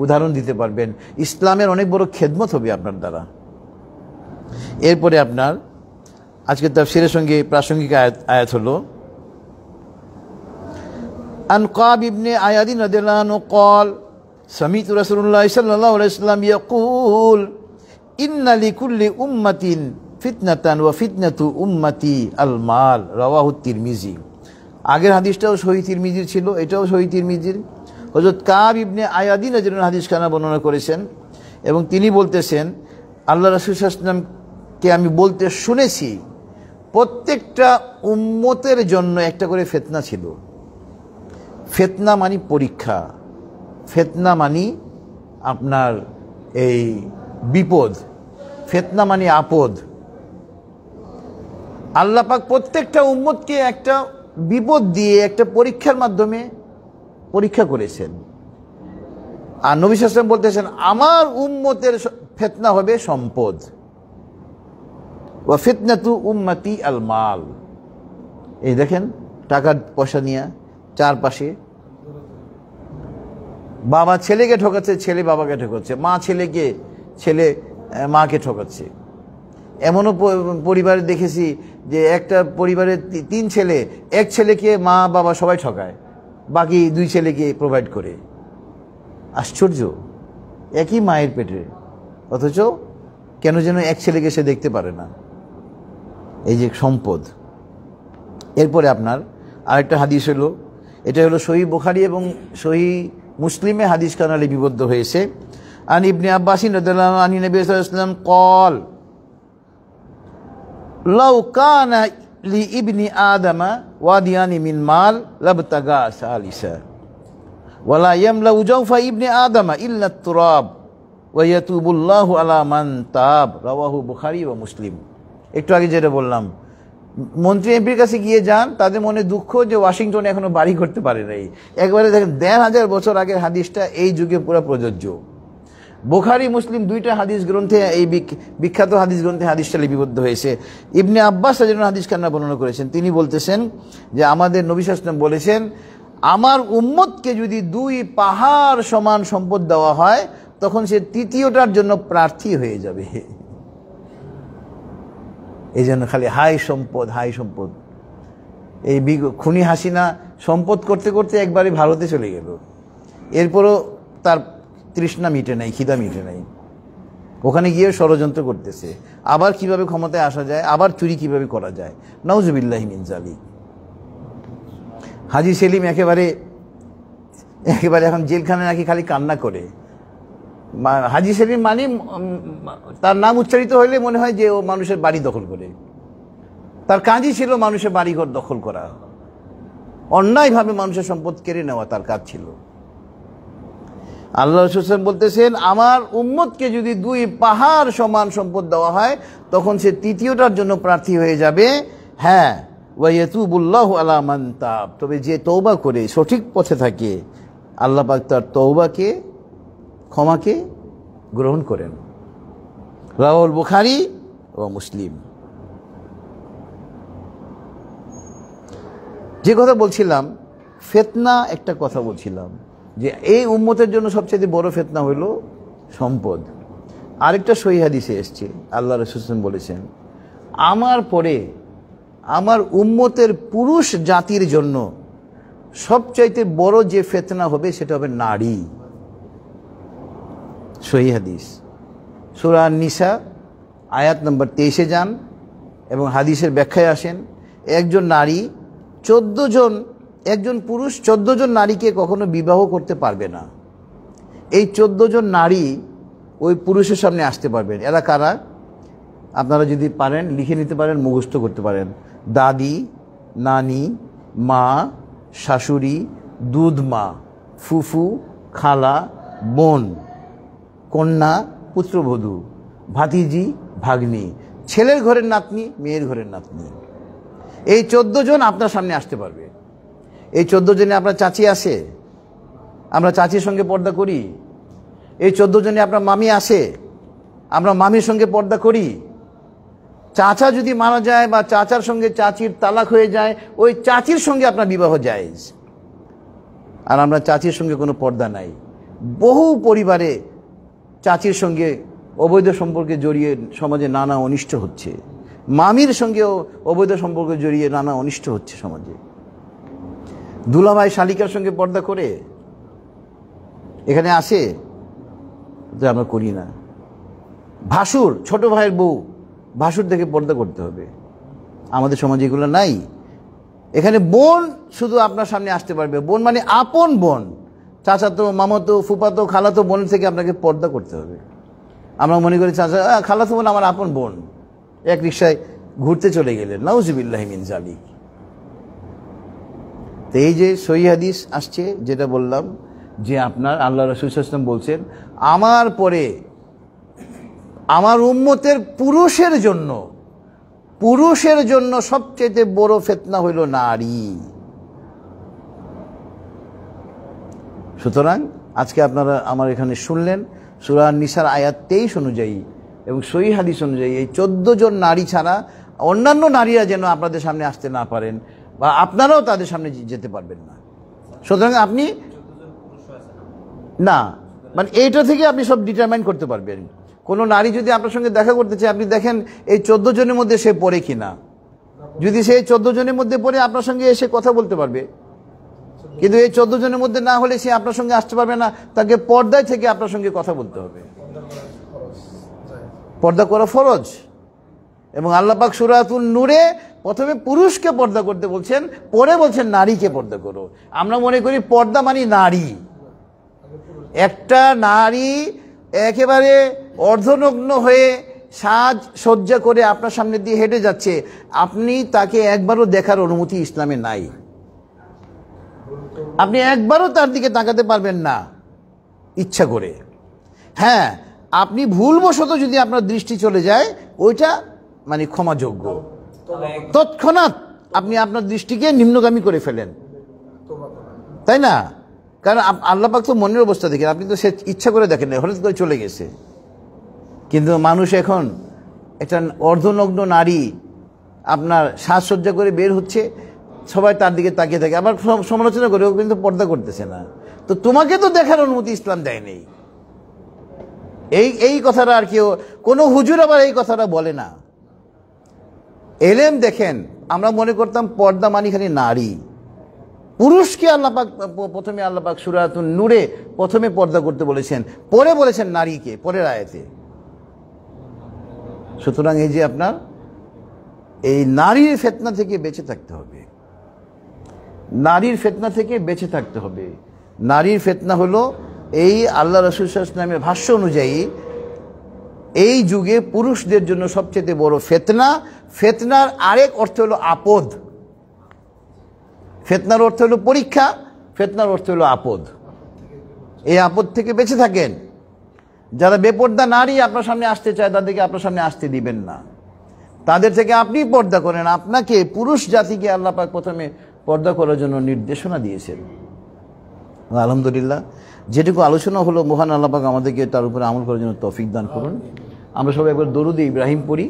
উদাহরণ দিতে পারবেন। ইসলামের অনেক বড় খেদমত হবে আপনার দ্বারা। এরপরে আপনার আজকের তাফসীরের সঙ্গে প্রাসঙ্গিক আয়াত হলো আন কাব ইবনে আয়াদ রাদিয়াল্লাহু আনহু قال سمعت رسول الله صلى الله عليه وسلم يقول إن لكل أمة فتنة وفتنة أمتي المال رواه الترمذي। আগের হাদিসটাও সহিহ তিরমিজির ছিল, এটাও সহিহ তিরমিজির। হযরত কাব ইবনে আয়াদ রাদিয়াল্লাহু আনহু হাদিসখানা বর্ণনা করেছেন এবং তিনি বলতেছেন, আল্লাহ রাসূল সাল্লাল্লাহু আলাইহি ওয়াসাল্লামকে আমি বলতে শুনেছি, প্রত্যেকটা উম্মতের জন্য একটা করে ফিতনা ছিল। ফিতনা মানে পরীক্ষা, ফিতনা মানে আপনার এই বিপদ, ফিতনা মানে আপদ। আল্লাহ পাক প্রত্যেকটা উম্মতকে একটা বিপদ দিয়ে, একটা পরীক্ষার মাধ্যমে পরীক্ষা করেছেন। আর নবী সাল্লাল্লাহু আলাইহি ওয়াসাল্লাম বলতেছেন, আমার উম্মতের ফিতনা হবে সম্পদ। ওয়া ফিতনাতু উম্মতি আল মাল। এই দেখেন টাকা পয়সা নিয়ে চারপাশে, বাবা ছেলেকে ঠকাচ্ছে, ছেলে বাবাকে ঠকাচ্ছে, মা ছেলেকে, ছেলে মাকে ঠকাচ্ছে। এমনও পরিবারে দেখেছি যে একটা পরিবারে 3 ছেলে, এক ছেলেকে মা বাবা সবাই ঠকায়, বাকি 2 ছেলেকে প্রোভাইড করে। আশ্চর্য, একই মায়ের পেটে, অথচ কেন যেন এক ছেলেকে সে দেখতে পারে না। এই যে সম্পদ। এরপরে আপনার আরেকটা হাদিস হলো, এটা হলো সহিহ বুখারী এবং সহিহ মুসলিমে হাদিস খানা লিপিবদ্ধ হয়েছে। আন ইবনে আব্বাস রাদিয়াল্লাহু আনহু নবী সাল্লাল্লাহু আলাইহি ওয়াসাল্লাম قال لو كان لابن آدم واديان من مال لابتغى ثالثا ولا يملأ جوف ابن آدم إلا التراب ويتوب الله على من تاب رواه বুখারী ও মুসলিম। একটু আগে যেটা বললাম, মন্ত্রী এমপির কাছে গিয়ে যান, তাদের মনে দুঃখ যে ওয়াশিংটনে এখনো বাড়ি করতে পারে নাই। একবারে দেখেন ১,৫০০ বছর আগের হাদিসটা এই যুগে পুরো প্রযোজ্য। বুখারী মুসলিম 2টা হাদিস গ্রন্থে, এই বিখ্যাত হাদিস গ্রন্থে হাদিসটা লিপিবদ্ধ হয়েছে। ইবনে আব্বাস রাদিয়াল্লাহু আনহু হাদিস খানা বর্ণনা করেছেন। তিনি বলতেছেন যে আমাদের নবী সাল্লাল্লাহু আলাইহি ওয়াসাল্লাম বলেছেন, আমার উম্মতকে যদি 2 পাহাড় সমান সম্পদ দেওয়া হয়, তখন সে তৃতীয়টার জন্য প্রার্থী হয়ে যাবে। এই জন্য খালি হাই সম্পদ, হাই সম্পদ। এই খুনি হাসিনা সম্পদ করতে করতে একবারে ভারতে চলে গেল, এরপরও তার তৃষ্ণা মিটে নাই, খিদা মিটে নাই। ওখানে গিয়ে ষড়যন্ত্র করতেছে, আবার কিভাবে ক্ষমতায় আসা যায়, আবার চুরি কিভাবে করা যায়। নাউজুবিল্লাহি মিন যালিক। হাজী সেলিম একেবারে এখন জেলখানে নাকি খালি কান্না করে। হাজী সেলিম মানে তার নাম উচ্চারিত হইলে মনে হয় যে ও মানুষের বাড়ি দখল করে। তার কাজই ছিল মানুষের বাড়িঘর দখল করা, অন্যায়ভাবে মানুষের সম্পদ কেড়ে নেওয়া তার কাজ ছিল। আল্লাহ রাসূল বলতেছেন, আমার উম্মতকে যদি 2 পাহাড় সমান সম্পদ দেওয়া হয়, তখন সে তৃতীয়টার জন্য প্রার্থী হয়ে যাবে। হ্যাঁ, ওয়া ইয়াতুবুল্লাহু আলা মান তাব, তবে যে তওবা করে সঠিক পথে থাকে, আল্লাহ পাক তার তওবাকে, ক্ষমাকে গ্রহণ করেন। রাওয়াহুল বুখারী ও মুসলিম। যে কথা বলছিলাম, ফিতনা, একটা কথা বলছিলাম যে এই উম্মতের জন্য সবচেয়ে বড় ফিতনা হইল সম্পদ। আরেকটা সহিহ হাদিসে এসেছে, আল্লাহ রাসূল বলেছেন, আমার পরে আমার উম্মতের পুরুষ জাতির জন্য সবচাইতে বড় যে ফিতনা হবে সেটা হবে নারী। সহিহ হাদিস, সূরা নিসা আয়াত নম্বর 23-এ যান এবং হাদিসের ব্যাখ্যায় আসেন। একজন নারী 14 জন একজন পুরুষ 14 জন নারীকে কখনো বিবাহ করতে পারবে না। এই 14 জন নারী ওই পুরুষের সামনে আসতে পারবেন। এরা কারা? আপনারা যদি পারেন লিখে নিতে পারেন, মুখস্থ করতে পারেন। দাদি, নানি, মা, শাশুড়ি, দুধ মা, ফুফু, খালা, বোন, কন্যা, পুত্রবধূ, ভাতিজি, ভাগ্নি, ছেলের ঘরের নাতনি, মেয়ের ঘরের নাতনি। এই 14 জন আপনার সামনে আসতে পারবে। এই 14 জনে আপনার চাচি আসে, আমরা চাচির সঙ্গে পর্দা করি। এই 14 জনে আপনার মামি আসে, আমরা মামির সঙ্গে পর্দা করি। চাচা যদি মারা যায় বা চাচার সঙ্গে চাচির তালাক হয়ে যায়, ওই চাচির সঙ্গে আপনার বিবাহ জায়েজ। আর আমরা চাচির সঙ্গে কোনো পর্দা নাই। বহু পরিবারে চাচির সঙ্গে অবৈধ সম্পর্কে জড়িয়ে সমাজে নানা অনিষ্ট হচ্ছে। মামির সঙ্গেও অবৈধ সম্পর্কে জড়িয়ে নানা অনিষ্ট হচ্ছে সমাজে। দুলাভাই শালিকার সঙ্গে পর্দা করে এখানে আসে, যে আমরা করি না। ভাসুর, ছোট ভাইয়ের বউ, ভাসুর থেকে পর্দা করতে হবে। আমাদের সমাজে এগুলো নাই। এখানে বোন শুধু আপনার সামনে আসতে পারবে। বোন মানে আপন বোন, চাচাতো, মামাতো, ফুপাতো, খালাতো বোনের থেকে আপনাকে পর্দা করতে হবে। আমরা মনে করি চাচা, খালাতো বোন আমার আপন বোন, এক রিক্সায় ঘুরতে চলে গেলেন, নাউজুবিল্লাহি মিন যালিক। তো এই যে সহিহ হাদিস আসছে, যেটা বললাম যে আপনার আল্লাহ রাসূল সাল্লাল্লাহু আলাইহি ওয়াসাল্লাম বলছেন, আমার পরে আমার উম্মতের পুরুষের জন্য সবচেয়ে বড় ফিতনা হইল নারী। সুতরাং আজকে আপনারা আমার এখানে শুনলেন সূরা নিসার আয়াত 23 অনুযায়ী এবং সহিহ হাদিস অনুযায়ী এই 14 জন নারী ছাড়া অন্যান্য নারীরা যেন আপনাদের সামনে আসতে না পারেন, বা আপনারাও তাদের সামনে যেতে পারবেন না। সুতরাং আপনি না, মানে এইটা থেকে আপনি সব ডিটারমাইন করতে পারবেন। কোনো নারী যদি আপনার সঙ্গে দেখা করতে চায়, আপনি দেখেন এই 14 জনের মধ্যে সে পড়ে কিনা। যদি সেই 14 জনের মধ্যে পড়ে আপনার সঙ্গে এসে কথা বলতে পারবে, কিন্তু এই 14 জনের মধ্যে না হলে সে আপনার সঙ্গে আসতে পারবে না। তাকে পর্দায় থেকে আপনার সঙ্গে কথা বলতে হবে। পর্দা করা ফরজ। এবং আল্লাহ পাক সূরাতুন নূরে প্রথমে পুরুষকে পর্দা করতে বলছেন, পরে বলছেন নারীকে পর্দা করো। আমরা মনে করি পর্দা মানে নারী। একটা নারী একেবারে অর্ধনগ্ন হয়ে সাজ সজ্জা করে আপনার সামনে দিয়ে হেঁটে যাচ্ছে, আপনি তাকে একবারও দেখার অনুমতি ইসলামে নাই। আপনি একবারও তার দিকে তাকাতে পারবেন না ইচ্ছা করে। হ্যাঁ, আপনি ভুলবশত যদি আপনার দৃষ্টি চলে যায়, ওইটা মানে ক্ষমাযোগ্য। তৎক্ষণাৎ আপনি আপনার দৃষ্টিকে নিম্নগামী করে ফেলেন, তাই না? কারণ আল্লাহ পাক তো মনের অবস্থা দেখেন, আপনি তো সে ইচ্ছা করে দেখেন না, হঠাৎ করে চলে গেছে। কিন্তু মানুষ এখন একটা অর্ধনগ্ন নারী আপনার সাজসজ্জা করে বের হচ্ছে, সবাই তার দিকে তাকিয়ে থাকে, আবার সমালোচনা করে, ও কিন্তু পর্দা করতেছে না। তো তোমাকে তো দেখার অনুমতি ইসলাম দেয় নেই। এই কথাটা আর কেউ, কোনো হুজুর আবার এই কথাটা বলে না। এলেম দেখেন, আমরা মনে করতাম পর্দা মানে খালি নারী। পুরুষকে আল্লাহ পাক প্রথমে আল্লাহ পাক সূরাতুন নূরে প্রথমে পর্দা করতে বলেছেন, পরে বলেছেন নারীকে, পরের আয়াতে। সুতরাং এই যে আপনার এই নারীর ফিতনা থেকে বেঁচে থাকতে হবে। নারীর ফিতনা থেকে বেঁচে থাকতে হবে। নারীর ফিতনা হলো এই আল্লাহ রাসূল সাল্লাল্লাহু আলাইহি ওয়াসাল্লামের ভাষ্য অনুযায়ী এই যুগে পুরুষদের জন্য সবচেয়ে বড় ফিতনা। ফিতনার আরেক অর্থ হলো আপদ। ফিতনার অর্থ হলো পরীক্ষা, ফিতনার অর্থ হলো আপদ। এই আপদ থেকে বেঁচে থাকেন। যারা বেপর্দা নারী আপনার সামনে আসতে চায়, তাদেরকে আপনার সামনে আসতে দিবেন না। তাদের থেকে আপনি পর্দা করেন। আপনাকে পুরুষ জাতিকে আল্লাহ পাক প্রথমে পর্দা করার জন্য নির্দেশনা দিয়েছেন। আলহামদুলিল্লাহ, যেটুকু আলোচনা হলো, মহান আল্লাহ পাক আমাদেরকে তার উপরে আমল করার জন্য তৌফিক দান করুন। আমরা সবাই একবার দরুদ ইব্রাহিম পড়ি,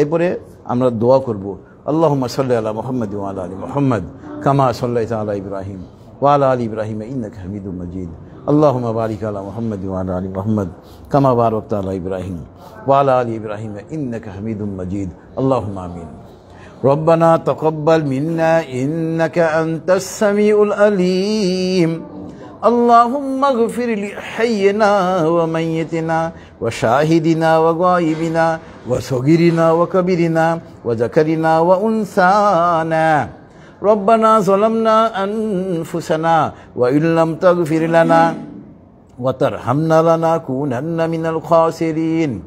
এরপরে আমরা দোয়া করব। আল্লাহুম্মা সাল্লি আলা মুহাম্মাদ ওয়া আলা আলি মুহাম্মাদ কামা সাল্লাইতা আলা ইব্রাহিম ওয়া আলা আলি ইব্রাহিম ইন্নাকা হামিদুম মাজিদ। আল্লাহুম্মা বারিক আলা মুহাম্মাদ ওয়া আলা আলি মুহাম্মাদ কামা বারাকতা আলা ইব্রাহিম ওয়া আলা আলি ইব্রাহিম ইন্নাকা হামিদুম মাজিদ। আল্লাহুম্মা আমিন। ربنا تقبل منا إنك أنت السميع العليم. اللهم اغفر لحينا وميتنا وشاهدنا وغائبنا وصغيرنا وكبيرنا وذكرنا وأنثانا ربنا ظلمنا أنفسنا وإن لم تغفر لنا وترحمنا لنكونن من الخاسرين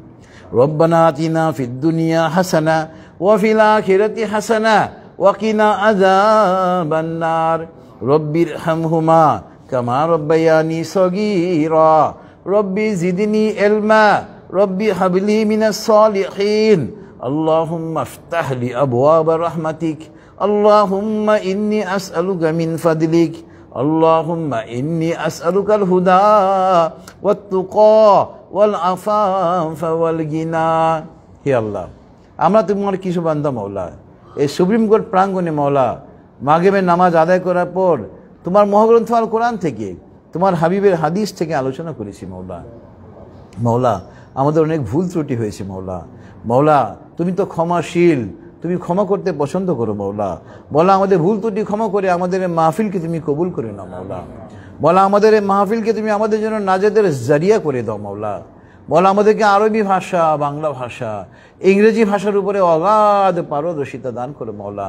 ربنا آتنا في الدنيا حسنة وفي الآخرة حسنة وقنا عذاب النار رب ارحمهما كما ربياني صغيرا رب زدني علما رب هب لي من الصالحين اللهم افتح لي أبواب رحمتك اللهم إني أسألك من فضلك اللهم إني أسألك الهدى والتقى والعفاف والغنى হে আল্লাহ আমরা তোমার কিছু বান্দা মাওলা এই সুপ্রিম কোর্ট প্রাঙ্গণে মাওলা মাগরিবের নামাজ আদায় করার পর তোমার মহাগ্রন্থ আল কোরআন থেকে তোমার হাবিবের হাদিস থেকে আলোচনা করেছি মাওলা মাওলা আমাদের অনেক ভুল ত্রুটি হয়েছে মাওলা মাওলা তুমি তো ক্ষমাশীল তুমি ক্ষমা করতে পছন্দ করো মাওলা বলা আমাদের ভুল ত্রুটি ক্ষমা করে আমাদের মাহফিলকে তুমি কবুল করে নাও মাওলা বলা আমাদের মাহফিলকে তুমি আমাদের জন্য নাজাতের জারিয়া করে দাও মাওলা বলা আমাদেরকে আরবি ভাষা বাংলা ভাষা ইংরেজি ভাষার উপরে অগাধ পারদর্শিতা দান করো মাওলা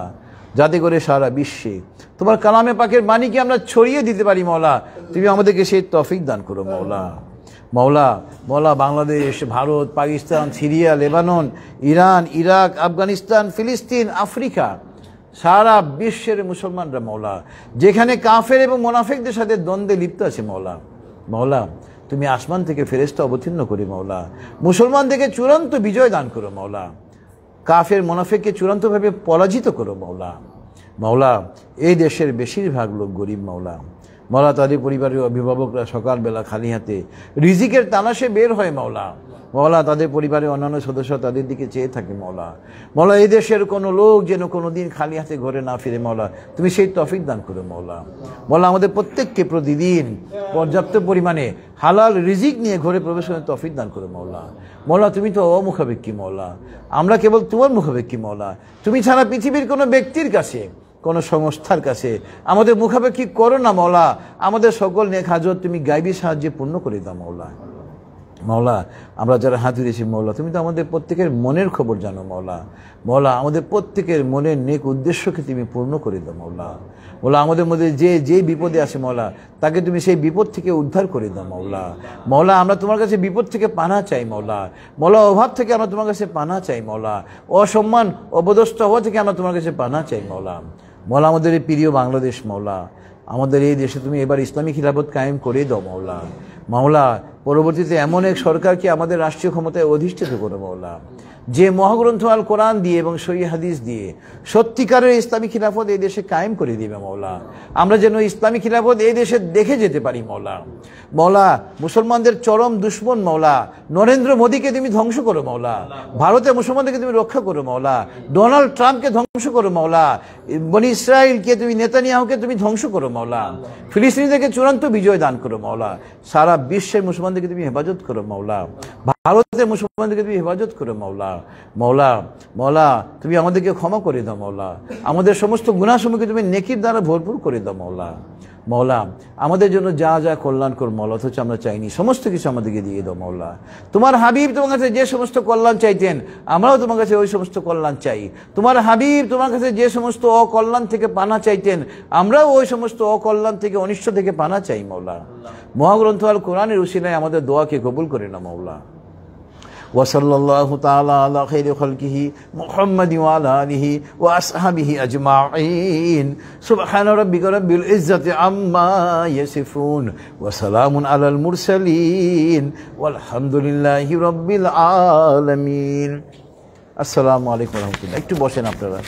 যাতে করে সারা বিশ্বে তোমার কালামে পাকের বাণীকে আমরা ছড়িয়ে দিতে পারি মাওলা তুমি আমাদেরকে সেই তৌফিক দান করো মাওলা মাওলা মাওলা Bangladesh Bharat Pakistan Syria Lebanon Iran Iraq Afghanistan ফিলিস্তিন আফ্রিকা সারা বিশ্বের মুসলমানরা মাওলা যেখানে কাফের এবং মুনাফিকদের সাথে দ্বন্দ্বে লিপ্ত আছে মাওলা মাওলা তুমি আসমান থেকে ফেরেশতা অবতীর্ণ করি মাওলা মুসলমানদেরকে চূড়ান্ত বিজয় দান করো মাওলা কাফের মুনাফিককে চূড়ান্তভাবে পরাজিত করো মাওলা মাওলা এই দেশের বেশিরভাগ লোক গরিব মাওলা মাওলা তাদের পরিবারের অভিভাবকরা সকালবেলা খালি হাতে রিজিকের তালাশে বের হয় মাওলা মাওলা তাদের পরিবারের অন্যান্য সদস্য তাদের দিকে চেয়ে থাকে মাওলা মাওলা এই দেশের কোনো লোক যেন কোনো দিন খালি হাতে ঘরে না ফিরে মাওলা তুমি সেই তৌফিক দান করো মাওলা মাওলা আমাদের প্রত্যেককে প্রতিদিন পর্যাপ্ত পরিমাণে হালাল রিজিক নিয়ে ঘরে প্রবেশ করে তৌফিক দান করো মাওলা মাওলা তুমি তো অমুখাপেক্ষী মাওলা আমরা কেবল তোমার মুখাপেক্ষী মাওলা তুমি ছাড়া পৃথিবীর কোনো ব্যক্তির কাছে কোনো সংস্থার কাছে আমাদের মুখাপেক্ষী করো না মাওলা আমাদের সকল নেক হাজত তুমি গায়বী সাহায্যে পূর্ণ করে দাও মাওলা মাওলা আমরা যারা হাত ধরেছি মাওলা তুমি তো আমাদের প্রত্যেকের মনের খবর জানো মাওলা মাওলা আমাদের প্রত্যেকের মনের নেক উদ্দেশ্যকে তুমি পূর্ণ করে দাও মাওলা মাওলা আমাদের মধ্যে যে বিপদে আছে মাওলা তাকে তুমি সেই বিপদ থেকে উদ্ধার করে দাও মাওলা মাওলা আমরা তোমার কাছে বিপদ থেকে পানা চাই মাওলা মাওলা অভাব থেকে আমরা তোমার কাছে পানা চাই মাওলা অসম্মান অবদস্থ হওয়া থেকে আমরা তোমার কাছে পানা চাই মাওলা মাওলা আমাদের এই প্রিয় বাংলাদেশ মাওলা আমাদের এই দেশে তুমি এবার ইসলামী খিলাফত কায়েম করে দাও মাওলা মাওলা পরবর্তীতে এমন এক সরকারকে আমাদের রাষ্ট্রীয় ক্ষমতায় অধিষ্ঠিত করো মাওলা যে মহাগ্রন্থ আল কোরআন দিয়ে এবং সহিহ হাদিস দিয়ে সত্যিকারের ইসলামী খিলাফত এই দেশে কায়েম করে দিবে মাওলা আমরা যেন ইসলামী খিলাফত এই দেশে দেখে যেতে পারি মাওলা মাওলা মুসলমানদের চরম দুশ্মন মাওলা নরেন্দ্র মোদীকে তুমি ধ্বংস করো মাওলা ভারতের মুসলমানদেরকে তুমি রক্ষা করো মাওলা ডোনাল্ড ট্রাম্পকে ধ্বংস করো মাওলা বনি ইসরায়েলকে তুমি নেতানিয়াহুকে তুমি ধ্বংস করো মাওলা ফিলিস্তিনিদেরকে চূড়ান্ত বিজয় দান করো মাওলা সারা বিশ্বের মুসলমানদেরকে তুমি হেফাজত করো মাওলা ভারতের মুসলমানদেরকে তুমি হেফাজত করো মাওলা মাওলা মাওলা তুমি আমাদেরকে ক্ষমা করে দাও মাওলা আমাদের সমস্ত গুনাহসমূহকে তুমি নেকির দ্বারা ভরপুর করে দাও মাওলা মাওলা আমাদের জন্য যা যা কল্যাণকর মাওলা অথচ আমরা চাইনি সমস্ত কিছু আমাদেরকে দিয়ে দাও মাওলা তোমার হাবিব তোমার কাছে যে সমস্ত কল্যাণ চাইতেন আমরাও তোমার কাছে ওই সমস্ত কল্যাণ চাই তোমার হাবিব তোমার কাছে যে সমস্ত অকল্যাণ থেকে পানা চাইতেন আমরাও ওই সমস্ত অকল্যাণ থেকে অনিষ্ট থেকে পানা চাই মাওলা মহাগ্রন্থ আল কোরআনের উসিলায় আমাদের দোয়াকে কবুল করে না মাওলা وصلى الله تعالى على خير خلقه محمد وعلى آله وأصحابه أجمعين سبحان ربك رب العزة عما يصفون وسلام على المرسلين والحمد لله رب العالمين السلام عليكم ورحمة الله একটু বসেন আপনারা